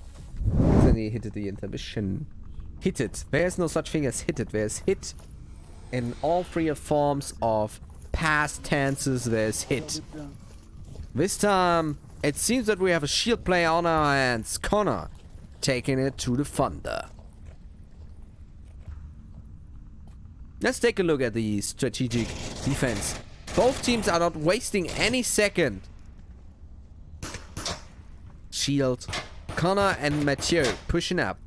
then he hit the intermission. Hit it. There's no such thing as hit it. There's hit in all three forms of past tenses. There's hit. This time it seems that we have a shield player on our hands. Connor taking it to the Thunder. Let's take a look at the strategic defense. Both teams are not wasting any second. Shield. Connor and Mathieu pushing up.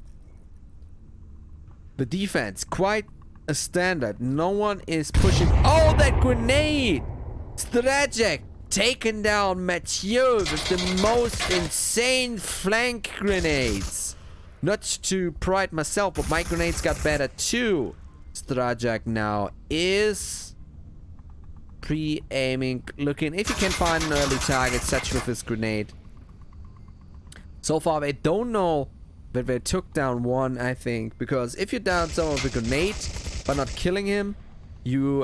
The defense, quite a standard. No one is pushing. Oh, that grenade! Strategic taking down Mathieu with the most insane flank grenades. Not to pride myself, but my grenades got better too. Strategic now is pre-aiming, looking if you can find an early target, such with this grenade. So far, they don't know that they took down one, I think, because if you down someone with a grenade but not killing him, you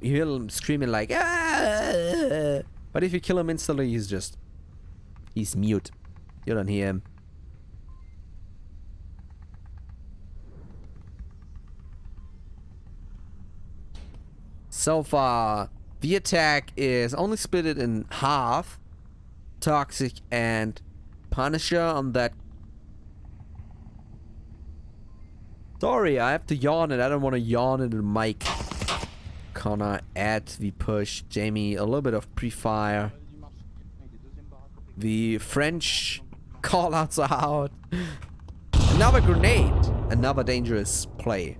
hear him screaming like, ah! But if you kill him instantly, he's mute. You don't hear him. So far, the attack is only split it in half. Toxic and Punisher on that. Sorry, I have to yawn it. I don't want to yawn into the mic. Connor at the push. Jamie, a little bit of pre-fire. The French call-outs are out. Another grenade. Another dangerous play.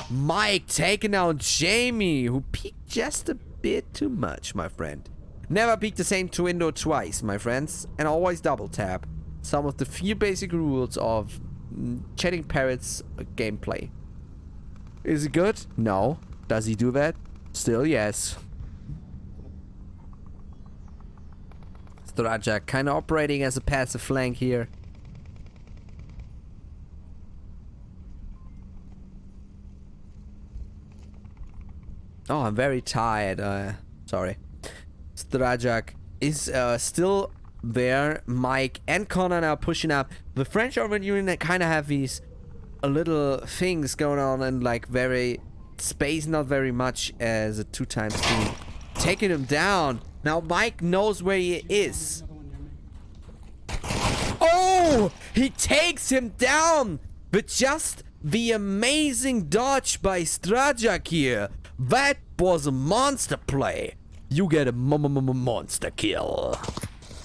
Mike taking out Jamie, who peeked just a bit too much, my friend. Never peek the same window twice, my friends, and always double tap. Some of the few basic rules of chatting Parrot's gameplay. Is it good? No. Does he do that? Still yes. Straja kind of operating as a passive flank here. Oh, I'm very tired. Sorry. Strajak is still there. Mike and Connor now pushing up. The French Onward Union kind of have these little things going on, and like very space not very much as a 2x team. Taking him down. Now Mike knows where he is. Oh! He takes him down with just the amazing dodge by Strajak here. That was a monster play. You get a monster kill.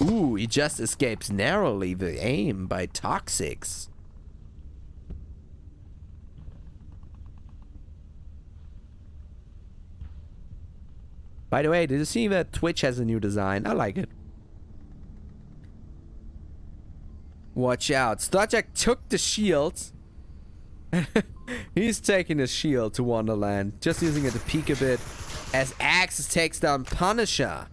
Ooh, he just escapes narrowly the aim by Toxics. By the way, did you see that Twitch has a new design? I like it. Watch out. Strajak took the shields. He's taking the shield to Wonderland. Just using it to peek a bit. As Axis takes down Punisher.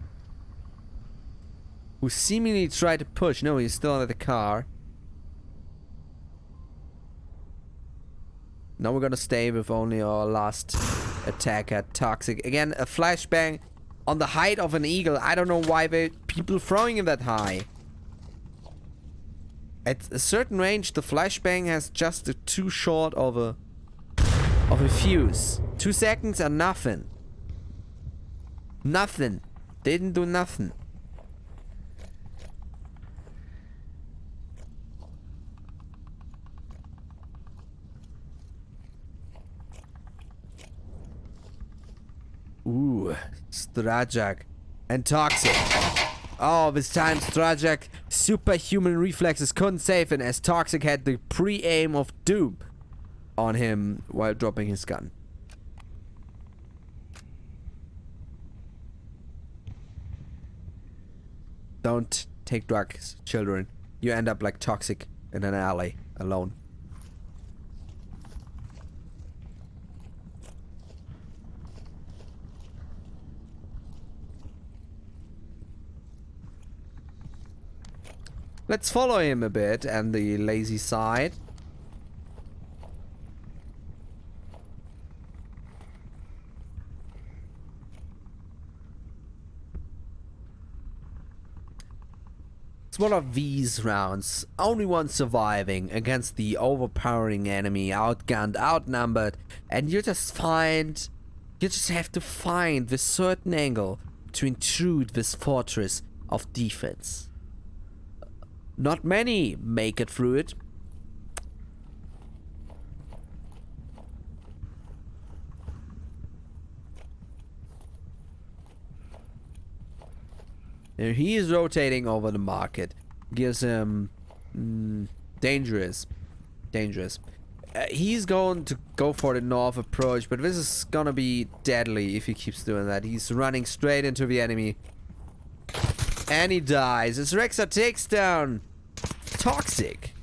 Who seemingly tried to push. No, he's still under the car. Now we're gonna stay with only our last attacker, Toxic. Again, a flashbang on the height of an eagle. I don't know why people throwing him that high. At a certain range, the flashbang has just too short of a fuse. 2 seconds are nothing. Nothing. Didn't do nothing. Ooh, Strajak and Toxic. Oh, this time Strajak superhuman reflexes couldn't save him, as Toxic had the pre-aim of doom on him while dropping his gun. Don't take drugs, children. You end up like Toxic in an alley alone. Let's follow him a bit and the lazy side. It's one of these rounds. Only one surviving against the overpowering enemy, outgunned, outnumbered, and you just have to find this certain angle to intrude this fortress of defense. Not many make it through it. And he is rotating over the market. Gives him dangerous. He's going to go for the north approach, but this is gonna be deadly if he keeps doing that. He's running straight into the enemy. And he dies as Rexer takes down Toxic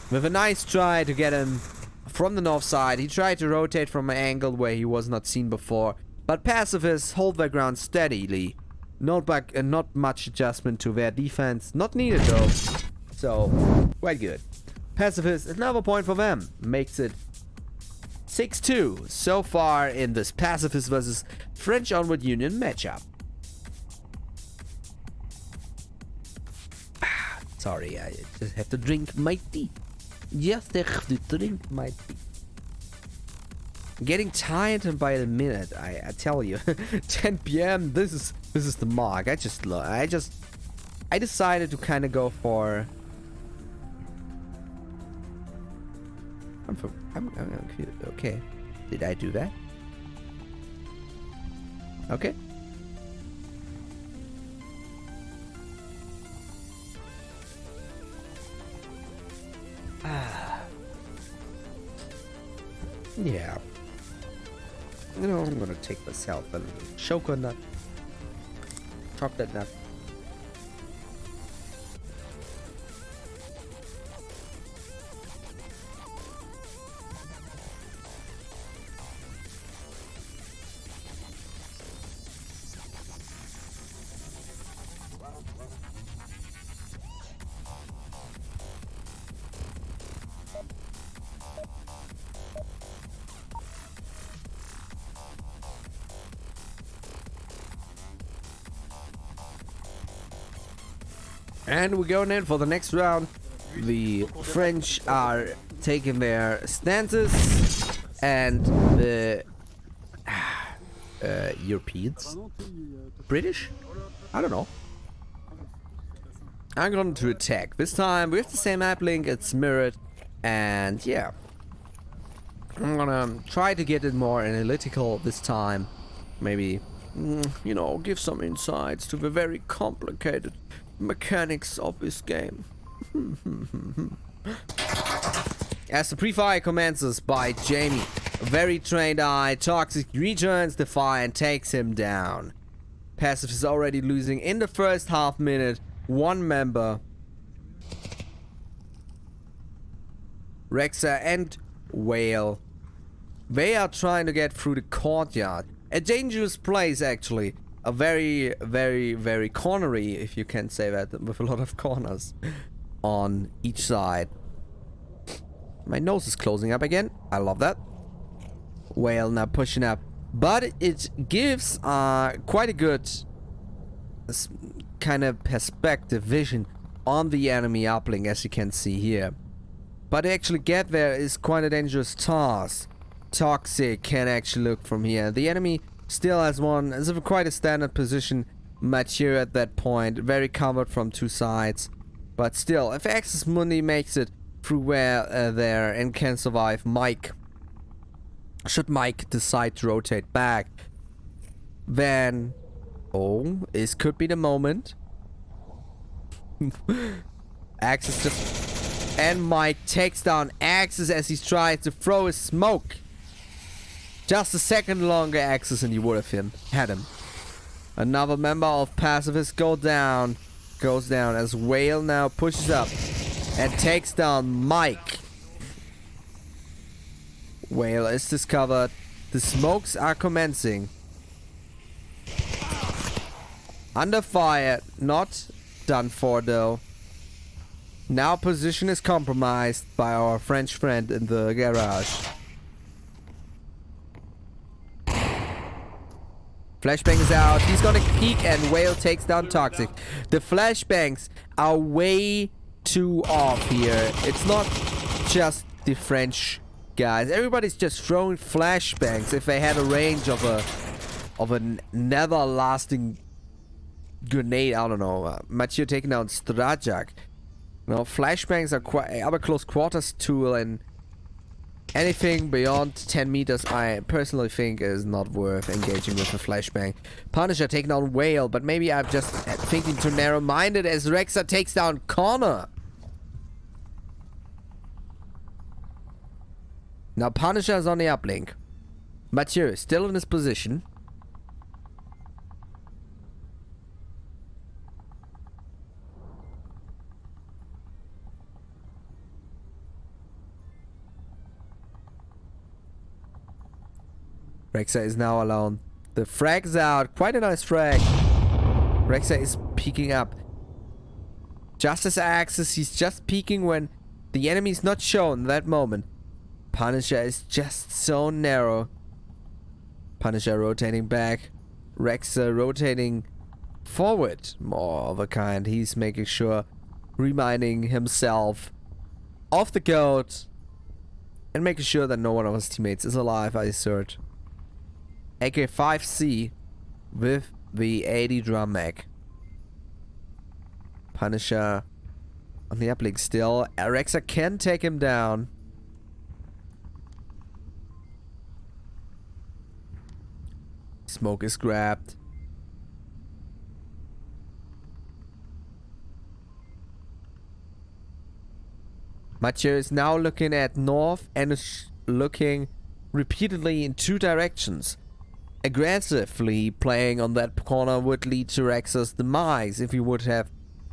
with a nice try to get him from the north side. He tried to rotate from an angle where he was not seen before, but Pacifists hold their ground steadily. Not much adjustment to their defense. Not needed though. So, quite good. Pacifists, another point for them. Makes it 6-2 so far in this Pacifist versus French Onward Union matchup. Sorry, I just have to drink my tea. Just have to drink my tea. Getting tired by the minute, I tell you. 10 p.m. This is the mark. I decided to kind of go for. I'm okay. Did I do that? Okay. Yeah. You know, I'm gonna take myself a little coconut. Chocolate nut. And we're going in for the next round. The French are taking their stances, and the Europeans, British, I don't know, are going to attack. This time we have the same map link. It's mirrored, and yeah, I'm gonna try to get it more analytical this time. Maybe, you know, give some insights to the very complicated mechanics of this game. As the pre-fire commences by Jamie, a very trained eye, Toxic returns the fire and takes him down. Passive is already losing in the first half minute. One member, Rexer and Whale, they are trying to get through the courtyard. A dangerous place actually. A very, very, very cornery, if you can say that, with a lot of corners on each side. My nose is closing up again. I love that. Whale now pushing up. But it gives quite a good kind of perspective vision on the enemy uplink, as you can see here. But to actually get there is quite a dangerous task. Toxic can actually look from here. The enemy still has one, as if quite a standard position, mature at that point, very covered from two sides. But still, if Axis Mundi makes it through where there and can survive Mike, should Mike decide to rotate back, then, oh, this could be the moment. Axis just, and Mike takes down Axis as he tries to throw his smoke. Just a second longer Axis and you would have had him. Another member of Pacifists goes down as Whale now pushes up and takes down Mike. Whale is discovered. The smokes are commencing. Under fire, not done for though. Now position is compromised by our French friend in the garage. Flashbang is out. He's gonna peek and Whale takes down Toxic. The flashbangs are way too off here. It's not just the French guys. Everybody's just throwing flashbangs if they had a range of a never-lasting grenade. I don't know. Mathieu taking down Strajak. No, flashbangs are quite a close quarters tool, and anything beyond 10 meters I personally think is not worth engaging with a flashbang. Punisher taking down Whale, but maybe I'm just thinking too narrow-minded as Rexa takes down Connor. Now Punisher is on the uplink. Mathieu is still in his position. Rexa is now alone. The frag's out. Quite a nice frag. Rexa is peeking up. Just as Axis, he's just peeking when the enemy's not shown in that moment. Punisher is just so narrow. Punisher rotating back. Rexa rotating forward. More of a kind. He's making sure, reminding himself of the goat. And making sure that no one of his teammates is alive, I assert. AK-5C with the 80 drum mag. Punisher on the uplink still. Rexa can take him down. Smoke is grabbed. Mathieu is now looking at north and is looking repeatedly in two directions. Aggressively playing on that corner would lead to Rexa's demise if he would have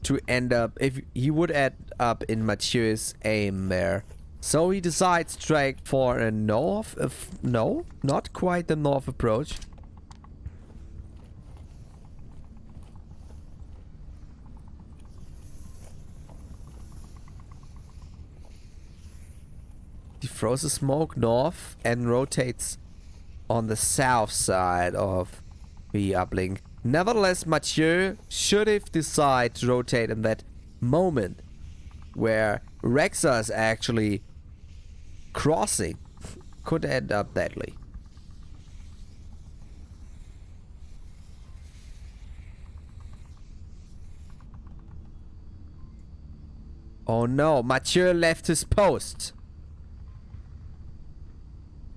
to end up, if he would end up in Mathieu's aim there. So he decides to strike for a north, no, not quite the north approach. He throws a smoke north and rotates on the south side of the uplink. Nevertheless, Mathieu should have decided to rotate in that moment where Rexa is actually crossing. Could end up deadly. Oh no, Mathieu left his post.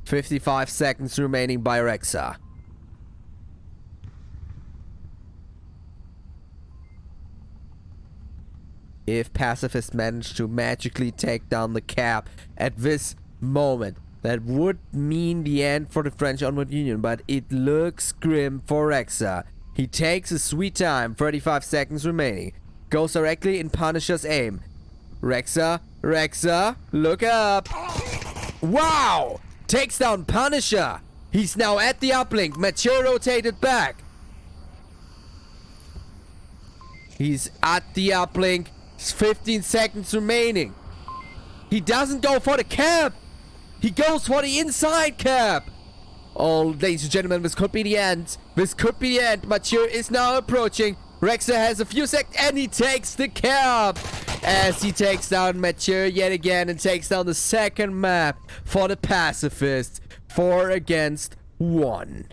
55 seconds remaining by Rexa. If Pacifists manage to magically take down the cap at this moment, that would mean the end for the French Onward Union, but it looks grim for Rexa. He takes his sweet time, 35 seconds remaining. Goes directly in Punisher's aim. Rexa, look up. Wow! Takes down Punisher. He's now at the uplink. Mathieu rotated back. He's at the uplink. 15 seconds remaining. He doesn't go for the cap. He goes for the inside cap. Oh, ladies and gentlemen, this could be the end. This could be the end. Mathieu is now approaching. Rexa has a few seconds and he takes the cap. As he takes down Mathieu yet again and takes down the second map for the Pacifists. 4 against 1.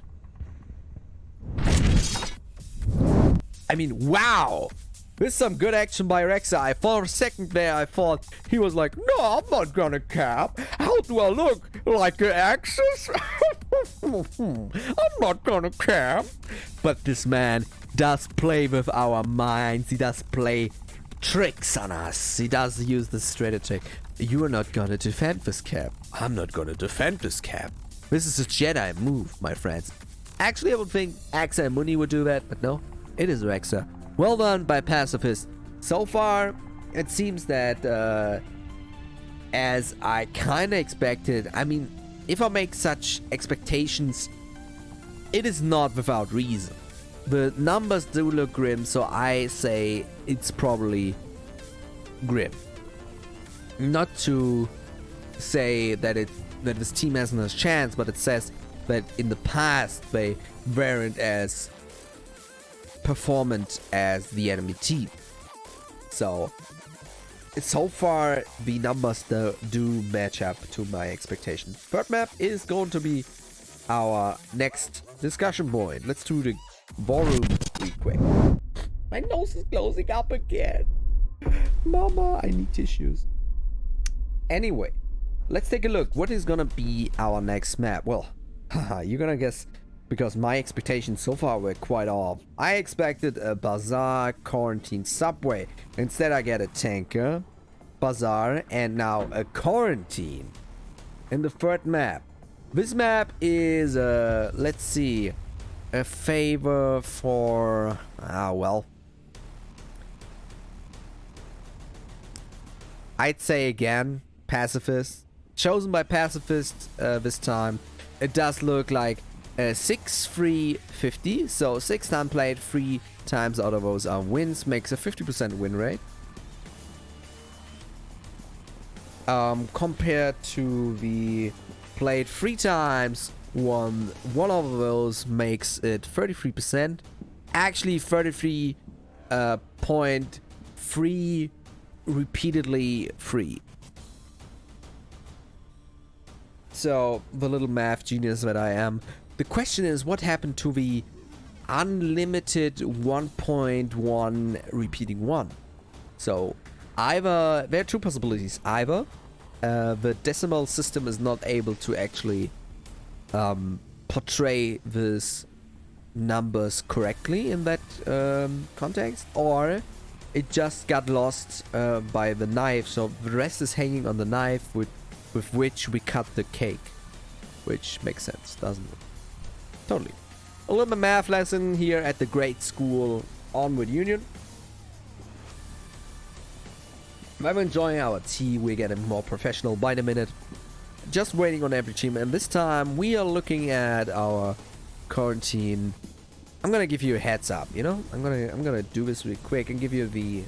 I mean, wow. This is some good action by Rexa. For a second there, I thought he was like, no, I'm not gonna cap. How do I look? Like an Axis? I'm not gonna cap. But this man does play with our minds. He does play tricks on us. He does use the strategy. You are not gonna defend this cap. I'm not gonna defend this cap. This is a Jedi move, my friends. Actually, I would think Axa and Muni would do that, but no, it is Rexa. Well done by Pacifists. So far, it seems that, as I kinda expected, I mean, if I make such expectations, it is not without reason. The numbers do look grim, so I say it's probably grim. not to say that this team hasn't a chance, but it says that in the past they weren't as performant as the enemy team. So far the numbers do match up to my expectations. Third map is going to be our next discussion point. Let's do the ballroom real quick. My nose is closing up again. Mama, I need tissues. Anyway, let's take a look. What is gonna be our next map? Well, you're gonna guess, because my expectations so far were quite off. I expected a bazaar, quarantine, subway. Instead I get a tanker, bazaar, and now a quarantine in the third map. This map is, let's see, a favor for, well, I'd say again, Pacifists. Chosen by Pacifists this time. It does look like a 6-3-50, so 6 times played, 3 times out of those are wins, makes a 50% win rate. Compared to the played 3 times, one of those makes it 33%. Actually 33.3 repeatedly free. So, the little math genius that I am. The question is, what happened to the unlimited 1.1 repeating 1? So, either, there are 2 possibilities. Either the decimal system is not able to actually portray these numbers correctly in that context, or it just got lost by the knife, so the rest is hanging on the knife with which we cut the cake. Which makes sense, doesn't it? Totally. A little math lesson here at the great school Onward Union. I'm enjoying our tea, we're getting more professional by the minute. Just waiting on every team, and this time we are looking at our quarantine. I'm gonna give you a heads up, you know? I'm gonna do this really quick and give you the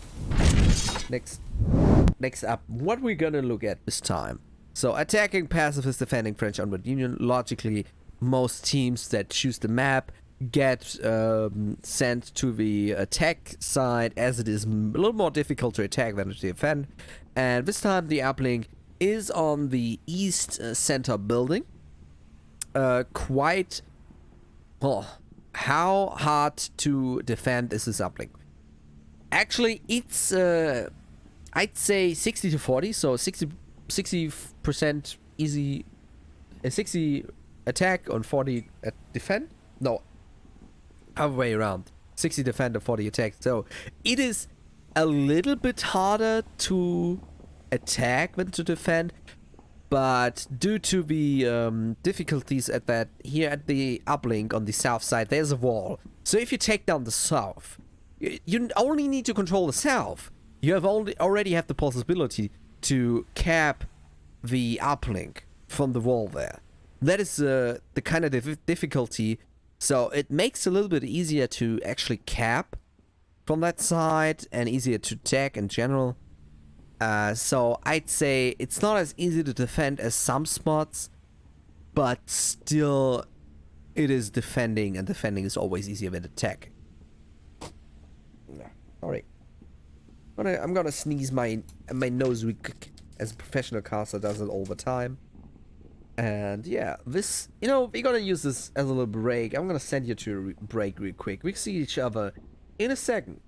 next up what we're gonna look at this time. So, attacking Pacifists, defending French Onward Union. Logically, most teams that choose the map get sent to the attack side, as it is a little more difficult to attack than to defend. And this time the uplink is on the east center building. Quite... well, how hard to defend is this uplink? Actually, it's I'd say 60 to 40, so 60% easy, 60 attack on 40 defend. No, other way around. 60 defend and 40 attack. So it is a little bit harder to attack than to defend. But due to the difficulties at that, here at the uplink on the south side, there's a wall. So if you take down the south, you only need to control the south. You have already have the possibility to cap the uplink from the wall there. That is the kind of difficulty. So it makes it a little bit easier to actually cap from that side and easier to attack in general. So I'd say it's not as easy to defend as some spots, but still it is defending, and defending is always easier than attacking. Alright. I'm gonna sneeze my nose as a professional caster does it all the time. And yeah, this, you know, we're gonna use this as a little break. I'm gonna send you to a break real quick. We see each other in a second.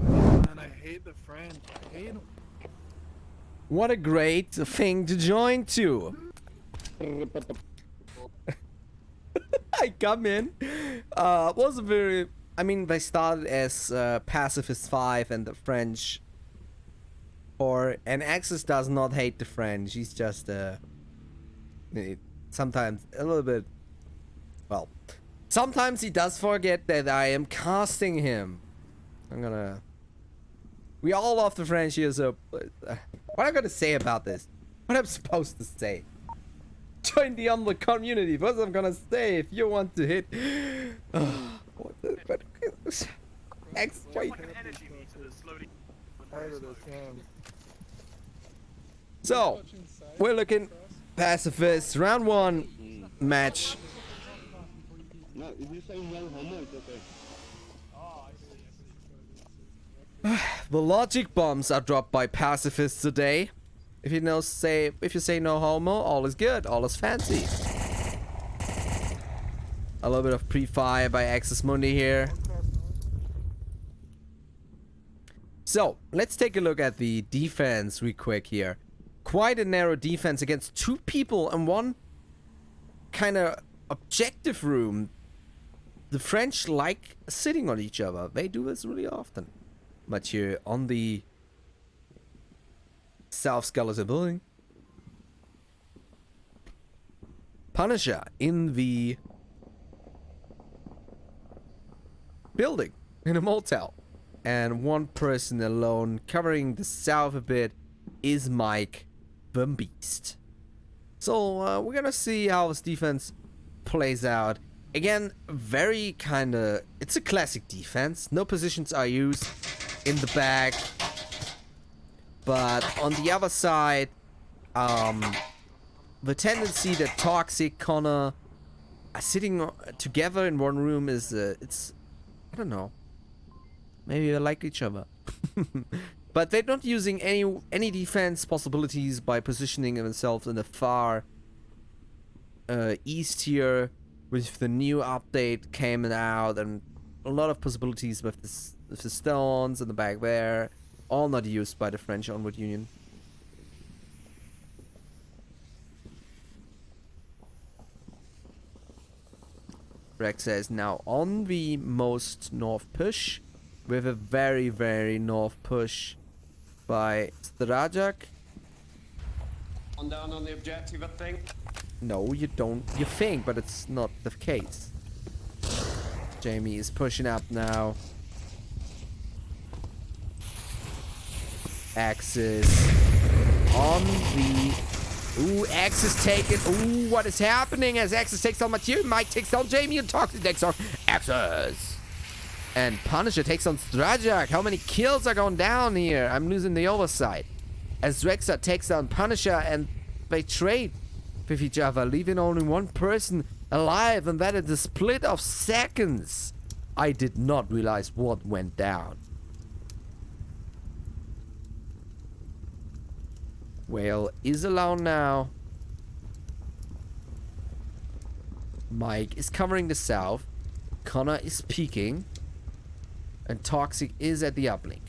Man, I hate the French. I hate them. What a great thing to join to. I come in. Was a very. I mean, they started as Pacifists 5 and the French. And Axis does not hate the French. He's just sometimes a little bit. Well, sometimes he does forget that I am casting him. We all love the French here, so what am I gonna say about this? What I'm supposed to say? Join the Onward community. What I'm gonna say if you want to hit. What the? X. Wait. Part of this game. So we're looking Pacifists round 1 match. No, if you're saying well homo, it's okay. The logic bombs are dropped by Pacifists today. If you say no homo, all is good, all is fancy. A little bit of pre-fire by Axis Mundi here. So let's take a look at the defense real quick here. Quite a narrow defense against 2 people in one kind of objective room. The French like sitting on each other. They do this really often. But here on the South Skeleton building, Punisher in the building in a motel, and one person alone covering the south a bit is Mike the Beast. So we're gonna see how his defense plays out. Again, very kind of, it's a classic defense. No positions are used in the back, but on the other side, the tendency that Toxic, Connor are sitting together in one room is it's, I don't know, maybe they like each other. But they're not using any defense possibilities by positioning themselves in the far east here. With the new update came out, and a lot of possibilities with the stones in the back there, all not used by the French Onward Union. Rexa is now on the most north push, with a very, very north push by Strajak. On down on the objective, I think. No, you don't. You think, but it's not the case. Jamie is pushing up now. Axis on the... Ooh, Axis taken. Ooh, what is happening as Axis takes on Mathieu? Mike takes down Jamie and Toxic takes on Axis. And Punisher takes on Strajak. How many kills are going down here? I'm losing the oversight. As Rexa takes down Punisher and they trade with each other, leaving only one person alive, and that is a split of seconds. I did not realize what went down. Whale is alone now. Mike is covering the south. Connor is peeking. And Toxic is at the uplink.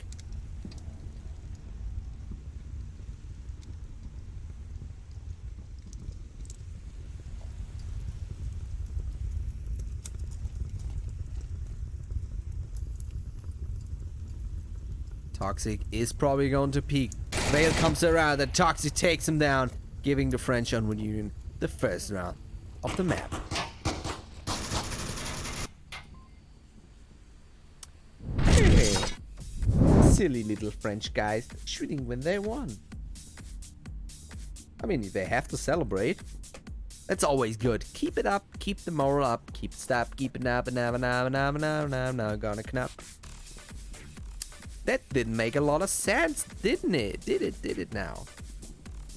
Toxic is probably going to peek. Vale comes around and Toxic takes him down, giving the French Onward Union the first round of the map. Hey, silly little French guys shooting when they won. I mean, they have to celebrate. That's always good. Keep it up, keep the moral up, keep it up, keep it up, and now, gonna knap. That didn't make a lot of sense, didn't it? Did it now?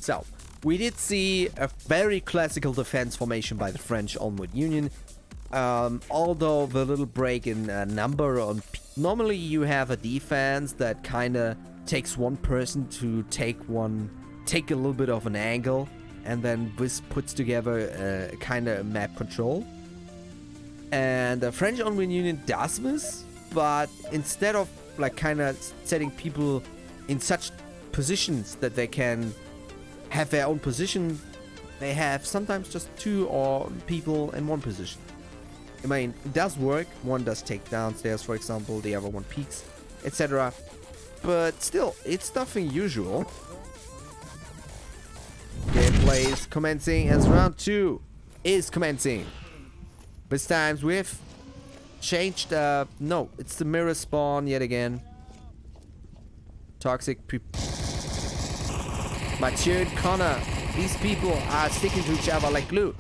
So, we did see a very classical defense formation by the French Onward Union. Although the little break in number on... Normally you have a defense that kind of takes one person to take a little bit of an angle, and then this puts together kind of map control. And the French Onward Union does this, but instead of like kind of setting people in such positions that they can have their own position, they have sometimes just two or people in one position. I mean, it does work. One does take downstairs, for example, the other one peeks, etc. But still, it's nothing usual. Gameplay is commencing as round 2 is commencing. This time we've changed, no, it's the mirror spawn yet again. Toxic Mathieu and Connor, these people are sticking to each other like glue.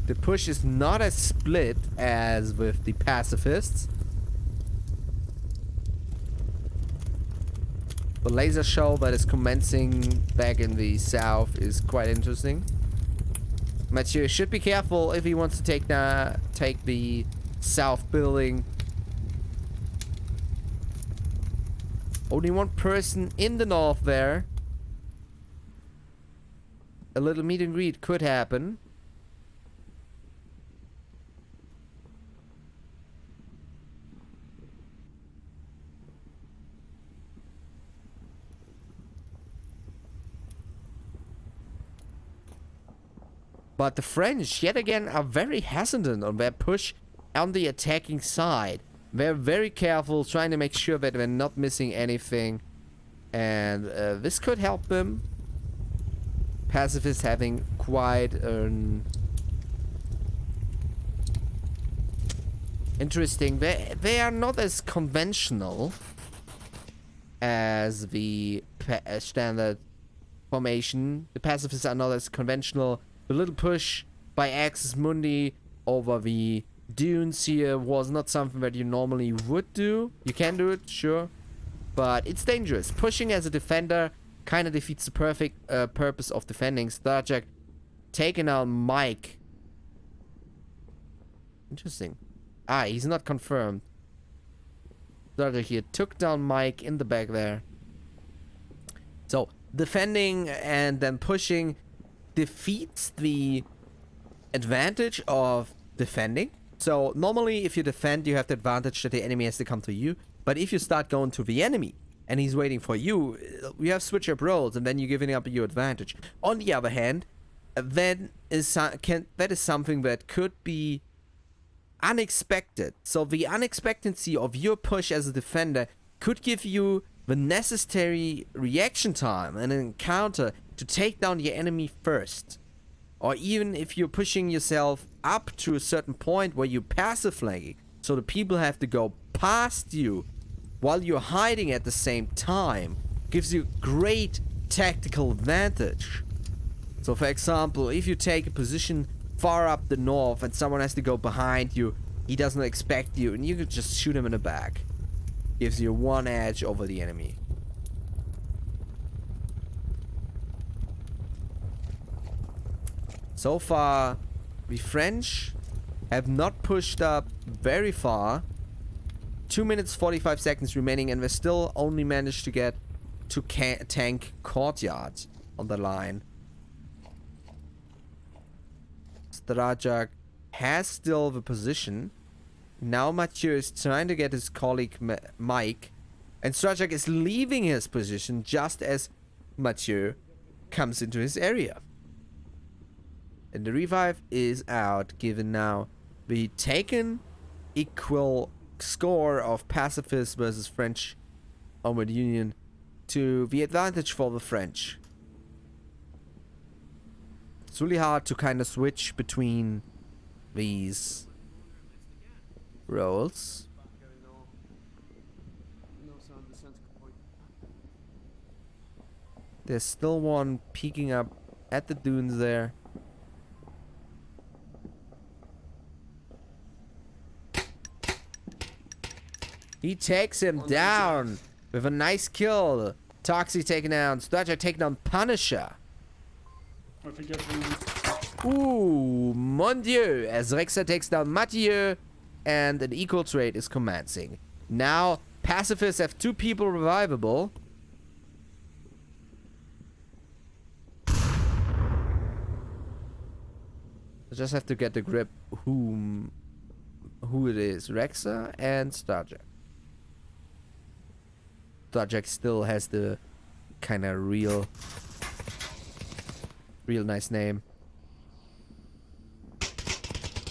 The push is not as split as with the Pacifists. The laser show that is commencing back in the south is quite interesting. Mathieu should be careful if he wants to take the south building. Only one person in the north there. A little meet and greet could happen. But the French, yet again, are very hesitant on their push on the attacking side. They're very careful, trying to make sure that they're not missing anything. And this could help them. Pacifists having quite an... interesting. They are not as conventional as the standard formation. The Pacifists are not as conventional. The little push by Axis Mundi over the dunes here was not something that you normally would do. You can do it, sure, but it's dangerous. Pushing as a defender kind of defeats the perfect purpose of defending. Starjack taking out Mike. Interesting. Ah, he's not confirmed. Starjack here took down Mike in the back there. So, defending and then pushing defeats the advantage of defending. So normally if you defend, you have the advantage that the enemy has to come to you. But if you start going to the enemy and he's waiting for you, you have switch up roles and then you're giving up your advantage. On the other hand, that is something that could be unexpected. So the unexpectancy of your push as a defender could give you the necessary reaction time and an encounter to take down your enemy first. Or even if you're pushing yourself up to a certain point where you're passive flanking, so the people have to go past you while you're hiding at the same time, gives you great tactical advantage. So for example, if you take a position far up the north and someone has to go behind you, he doesn't expect you, and you could just shoot him in the back. Gives you one edge over the enemy. So far, the French have not pushed up very far. 2 minutes 45 seconds remaining, and they still only managed to get to tank courtyard on the line. Strajak has still the position. Now Mathieu is trying to get his colleague Mike, and Strajak is leaving his position just as Mathieu comes into his area. And the revive is out, given now the taken equal score of Pacifists versus French Onward Union to the advantage for the French. It's really hard to kind of switch between these roles. There's still one peeking up at the dunes there. He takes him down with a nice kill. Toxic taken down. Sturger taken down Punisher. I forget who. Ooh, mon dieu. As Rexer takes down Mathieu and an equal trade is commencing. Now, Pacifists have 2 people revivable. I just have to get the grip who it is. Rexer and Starjack. Starjack still has the kind of real nice name.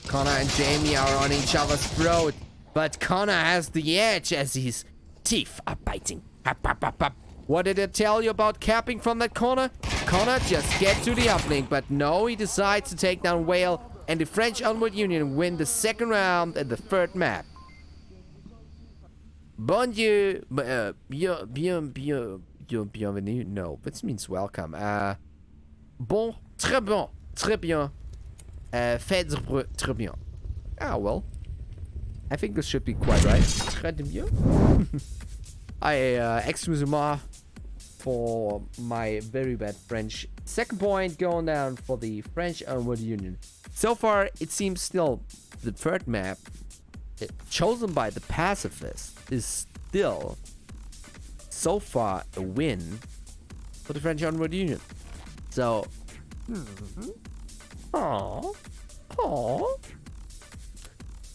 Connor and Jamie are on each other's throat, but Connor has the edge as his teeth are biting. Hop, hop, hop, hop. What did I tell you about capping from that corner? Connor just get to the uplink, but no, he decides to take down Whale, and the French Onward Union win the 2nd round and the 3rd map. Bon Dieu, bienvenue. No, this means welcome. Bon, très bien. Faites très bien. Ah, well. I think this should be quite right. Très bien. Excusez-moi for my very bad French. 2nd point going down for the French Onward Union. So far, it seems still the 3rd map chosen by the Pacifists is still so far a win for the French Onward Union. So,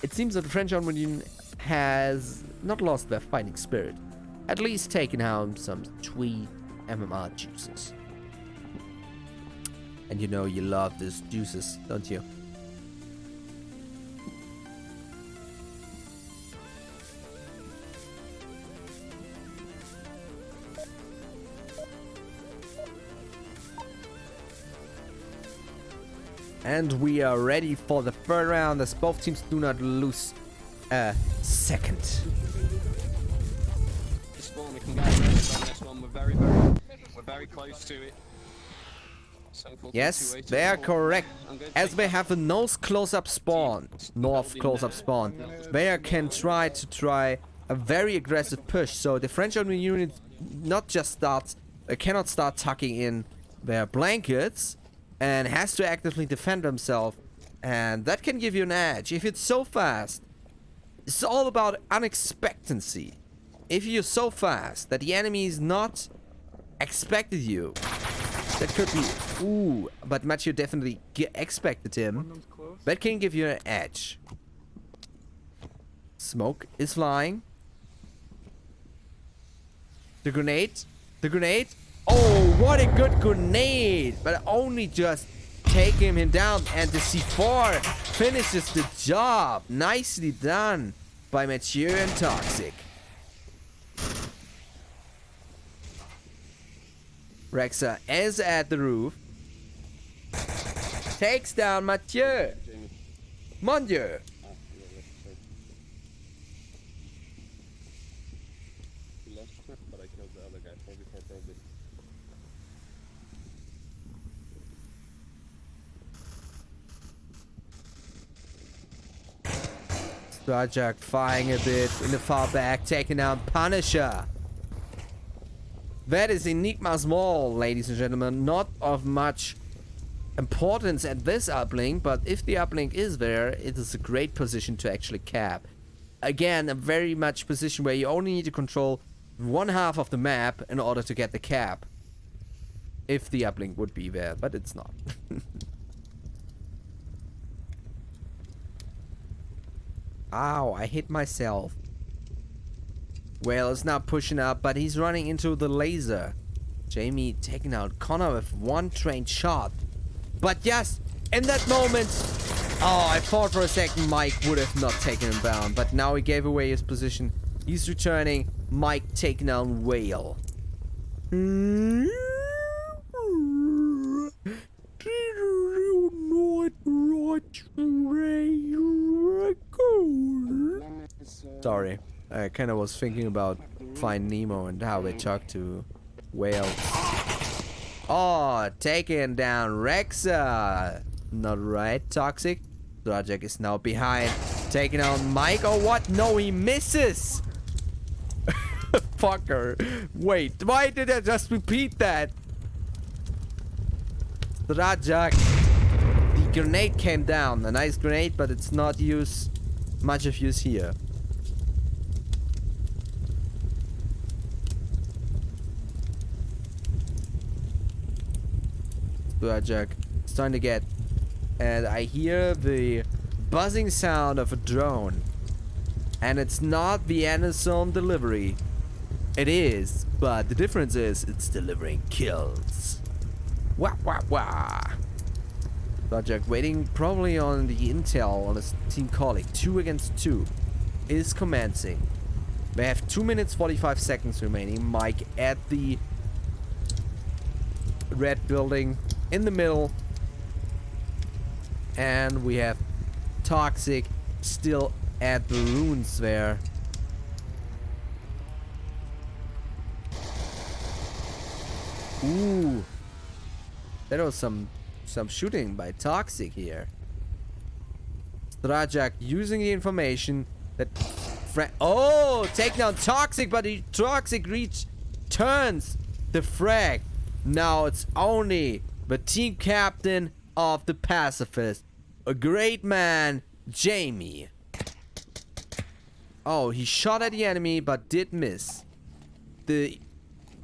it seems that the French Onward Union has not lost their fighting spirit, at least taken home some sweet MMR juices. And you know you love these juices, don't you? And we are ready for the 3rd round as both teams do not lose a second. This one we can get on this one. We're very close to it. Yes, they are correct. As they have a north close-up spawn, they can try a very aggressive push. So the French Army unit not just cannot start tucking in their blankets and has to actively defend themselves, and that can give you an edge. If it's so fast, it's all about unexpectancy. If you're so fast that the enemy is not expected you, that could be, ooh, but Mathieu definitely expected him. That can give you an edge. Smoke is flying. The grenade. Oh, what a good grenade! But only just taking him down, and the C4 finishes the job. Nicely done by Mathieu and Toxic. Rexer is at the roof. Takes down Mathieu. Mon Dieu. He lost her, but I killed the other guy before probably. Starjack firing a bit in the far back, taking down Punisher. That is Enigma's Mall, ladies and gentlemen. Not of much importance at this uplink, but if the uplink is there, it is a great position to actually cap. Again, a very much position where you only need to control 1/2 of the map in order to get the cap. If the uplink would be there, but it's not. Ow, I hit myself. Well, it's not pushing up, but he's running into the laser. Jamie taking out Connor with one trained shot. But yes, in that moment, oh, I thought for a second Mike would have not taken him down, but now he gave away his position. He's returning. Mike taking down Whale. Sorry, I kind of was thinking about Find Nemo and how they talk to whales. Oh, taking down Rexa. Not right, Toxic. Rajak is now behind. Taking on Mike or what? No, he misses. Fucker. Wait, why did I just repeat that? Rajak. The grenade came down. A nice grenade, but it's not much of use here. Rajak starting to get, and I hear the buzzing sound of a drone, and it's not the Amazon delivery. It is, but the difference is it's delivering kills. Wah wah wah. Rajak waiting probably on the intel on his team colleague. 2 against 2 is commencing. They have 2 minutes 45 seconds remaining. Mike at the red building in the middle, and we have Toxic still at the ruins there. Ooh, there was some shooting by Toxic here. Rajak using the information that oh, take down Toxic, but Toxic turns the frag. Now it's only the team captain of the Pacifists, a great man, Jamie. Oh, he shot at the enemy but did miss. The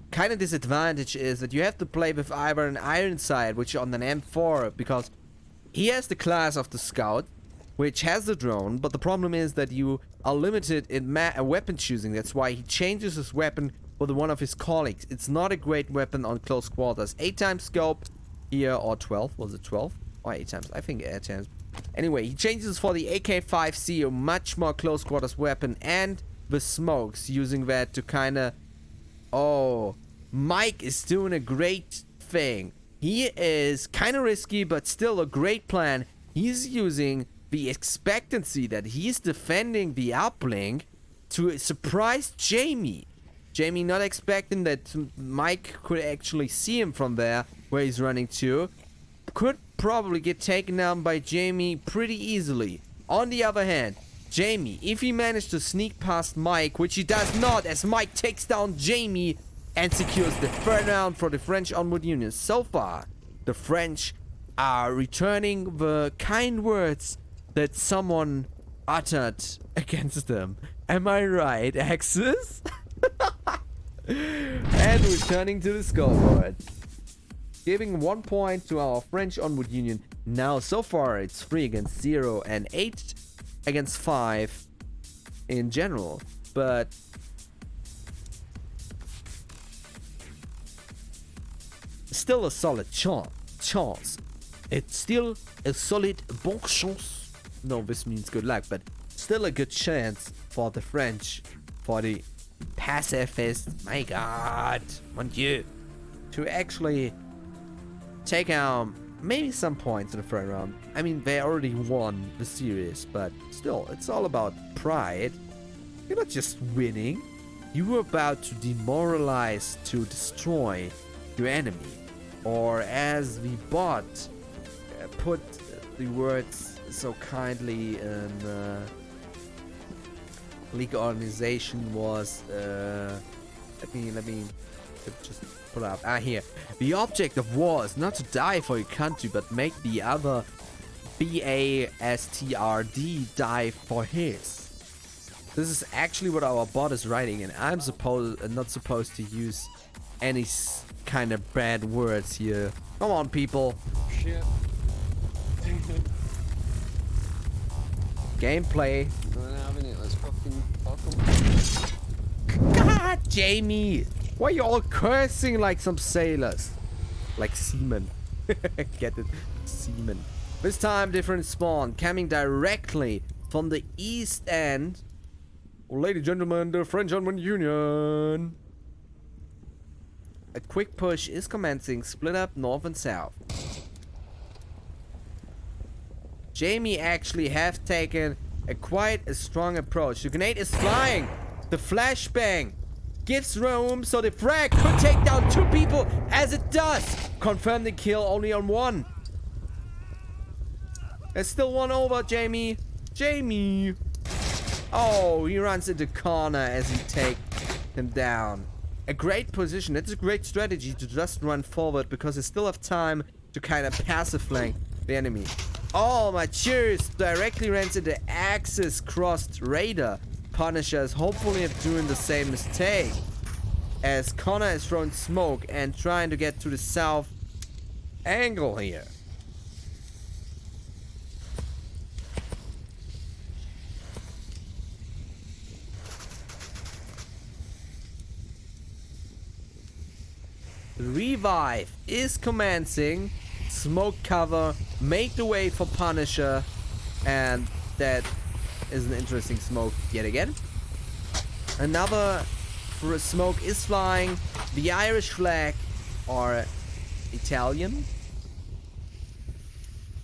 kind of disadvantage is that you have to play with either an iron sight, which on an M4, because he has the class of the scout, which has the drone, but the problem is that you are limited in weapon choosing. That's why he changes his weapon for the one of his colleagues. It's not a great weapon on close quarters. 8 times scope here, or 12. Was it 12? Or 8 times? I think 8 times. Anyway, he changes for the AK-5C, a much more close quarters weapon, and the smokes, using that to kind of... Oh, Mike is doing a great thing. He is kind of risky, but still a great plan. He's using the expectancy that he's defending the uplink to surprise Jamie. Jamie not expecting that Mike could actually see him from there where he's running to. Could probably get taken down by Jamie pretty easily. On the other hand, Jamie, if he managed to sneak past Mike, which he does not, as Mike takes down Jamie and secures the third round for the French Onward Union. So far, the French are returning the kind words that someone uttered against them. Am I right, Axis? And returning to the scoreboard. Giving 1 point to our French Onward Union. Now, so far, it's 3 against 0 and 8 against 5 in general. But still a solid chance. It's still a solid bon chance. No, this means good luck, but still a good chance for the French, for the Pacifists, my god, mon dieu, to actually take out maybe some points in the third round. I mean, they already won the series, but still, it's all about pride. You're not just winning, you were about to demoralize, to destroy your enemy. Or as the bot put the words so kindly in League organization was, let me just pull up. Here. The object of war is not to die for your country, but make the other BASTRD die for his. This is actually what our bot is writing, and I'm not supposed to use any kind of bad words here. Come on, people. Shit. Gameplay. We're not having it. Let's fucking fuck 'em. God, Jamie. Why are you all cursing like some sailors? Like seamen. Get it? Seamen. This time different spawn, coming directly from the east end. Oh, ladies and gentlemen, the French Onward Union. A quick push is commencing, split up north and south. Jamie actually have taken quite a strong approach. The grenade is flying. The flashbang gives room so the frag could take down 2 people as it does. Confirm the kill only on 1. There's still 1 over, Jamie. Jamie. Oh, he runs into corner as he take him down. A great position. It's a great strategy to just run forward because you still have time to kind of passive flank the enemy. Oh, my cheers directly runs into Axis crossed Raider. Punisher is hopefully not doing the same mistake as Connor is throwing smoke and trying to get to the south angle here. Revive is commencing. Smoke cover, make the way for Punisher, and that is an interesting smoke yet again. Another smoke is flying. The Irish flag, or Italian,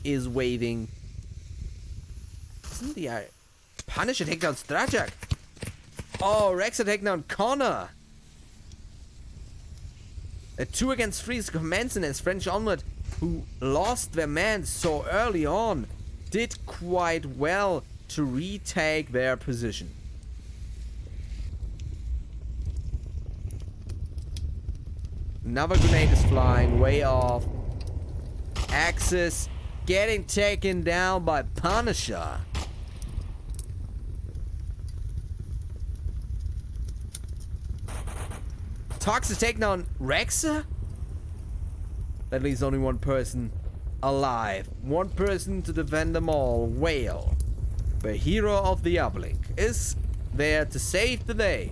is waving. Isn't the Punisher take down Strajak? Oh, Rex take down Connor. A 2 against 3 is commencing as French Onward, who lost their man so early on, did quite well to retake their position. Another grenade is flying way off. Axis getting taken down by Punisher. Toxic taking down Rexa? That leaves only 1 person alive. 1 person to defend them all. Whale, the hero of the uplink, is there to save the day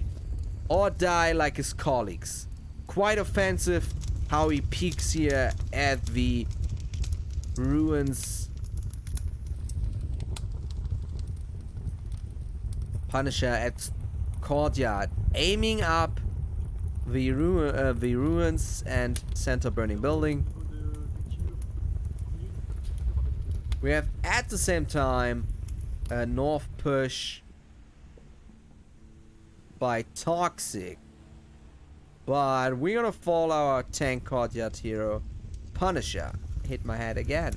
or die like his colleagues. Quite offensive how he peeks here at the ruins. Punisher at courtyard, aiming up the ruins and center burning building. We have at the same time a north push by Toxic, but we're gonna follow our tank courtyard hero Punisher. Hit my head again.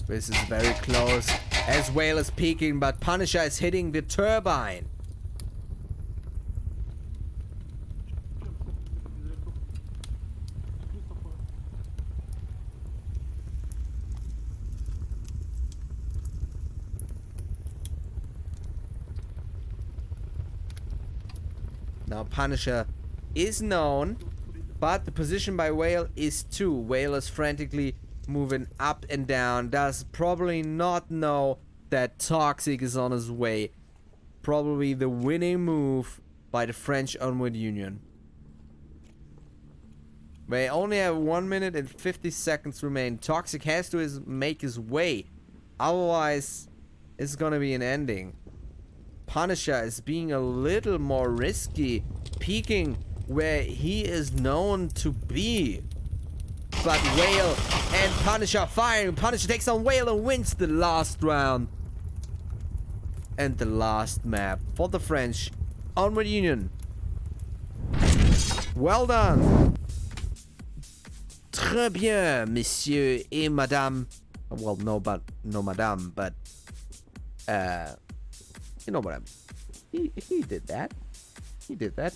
This is very close as Whale is peeking, but Punisher is hitting the turbine. Now Punisher is known, but the position by Whale is 2. Whale is frantically moving up and down, does probably not know that Toxic is on his way. Probably the winning move by the French Onward Union. They only have 1 minute and 50 seconds remain. Toxic has to make his way, otherwise it's gonna be an ending. Punisher is being a little more risky, peeking where he is known to be. But Whale and Punisher firing. Punisher takes on Whale and wins the last round. And the last map for the French Onward Union. Well done. Très bien, messieurs et madame. Well, no madame, but you know what I mean. He did that. He did that.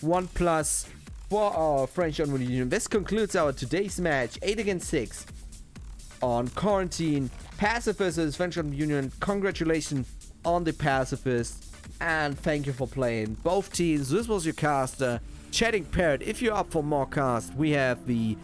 1+ for our French Onward Union. This concludes our today's match. 8 against 6 on Quarantine. Pacifists versus French Onward Union. Congratulations on the Pacifists. And thank you for playing both teams. This was your caster, Chatting Parrot. If you're up for more cast, we have the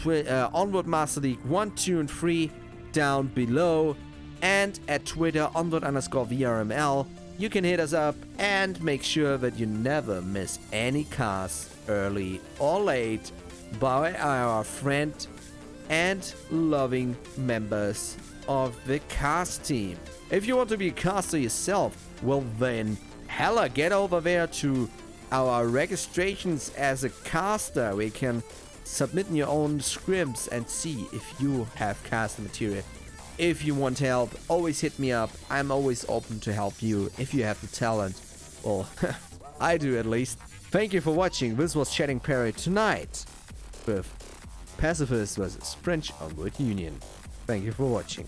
Onward Master League 1, 2, and 3 down below. And at Twitter, onward_VRML. You can hit us up and make sure that you never miss any casts, early or late, by our friend and loving members of the cast team. If you want to be a caster yourself, well then, hella get over there to our registrations as a caster. We can submit your own scripts and see if you have caster material. If you want help, always hit me up. I'm always open to help you if you have the talent. Well, I do at least. Thank you for watching. This was Chatting Parrot tonight with Pacifists vs French Onward Union. Thank you for watching.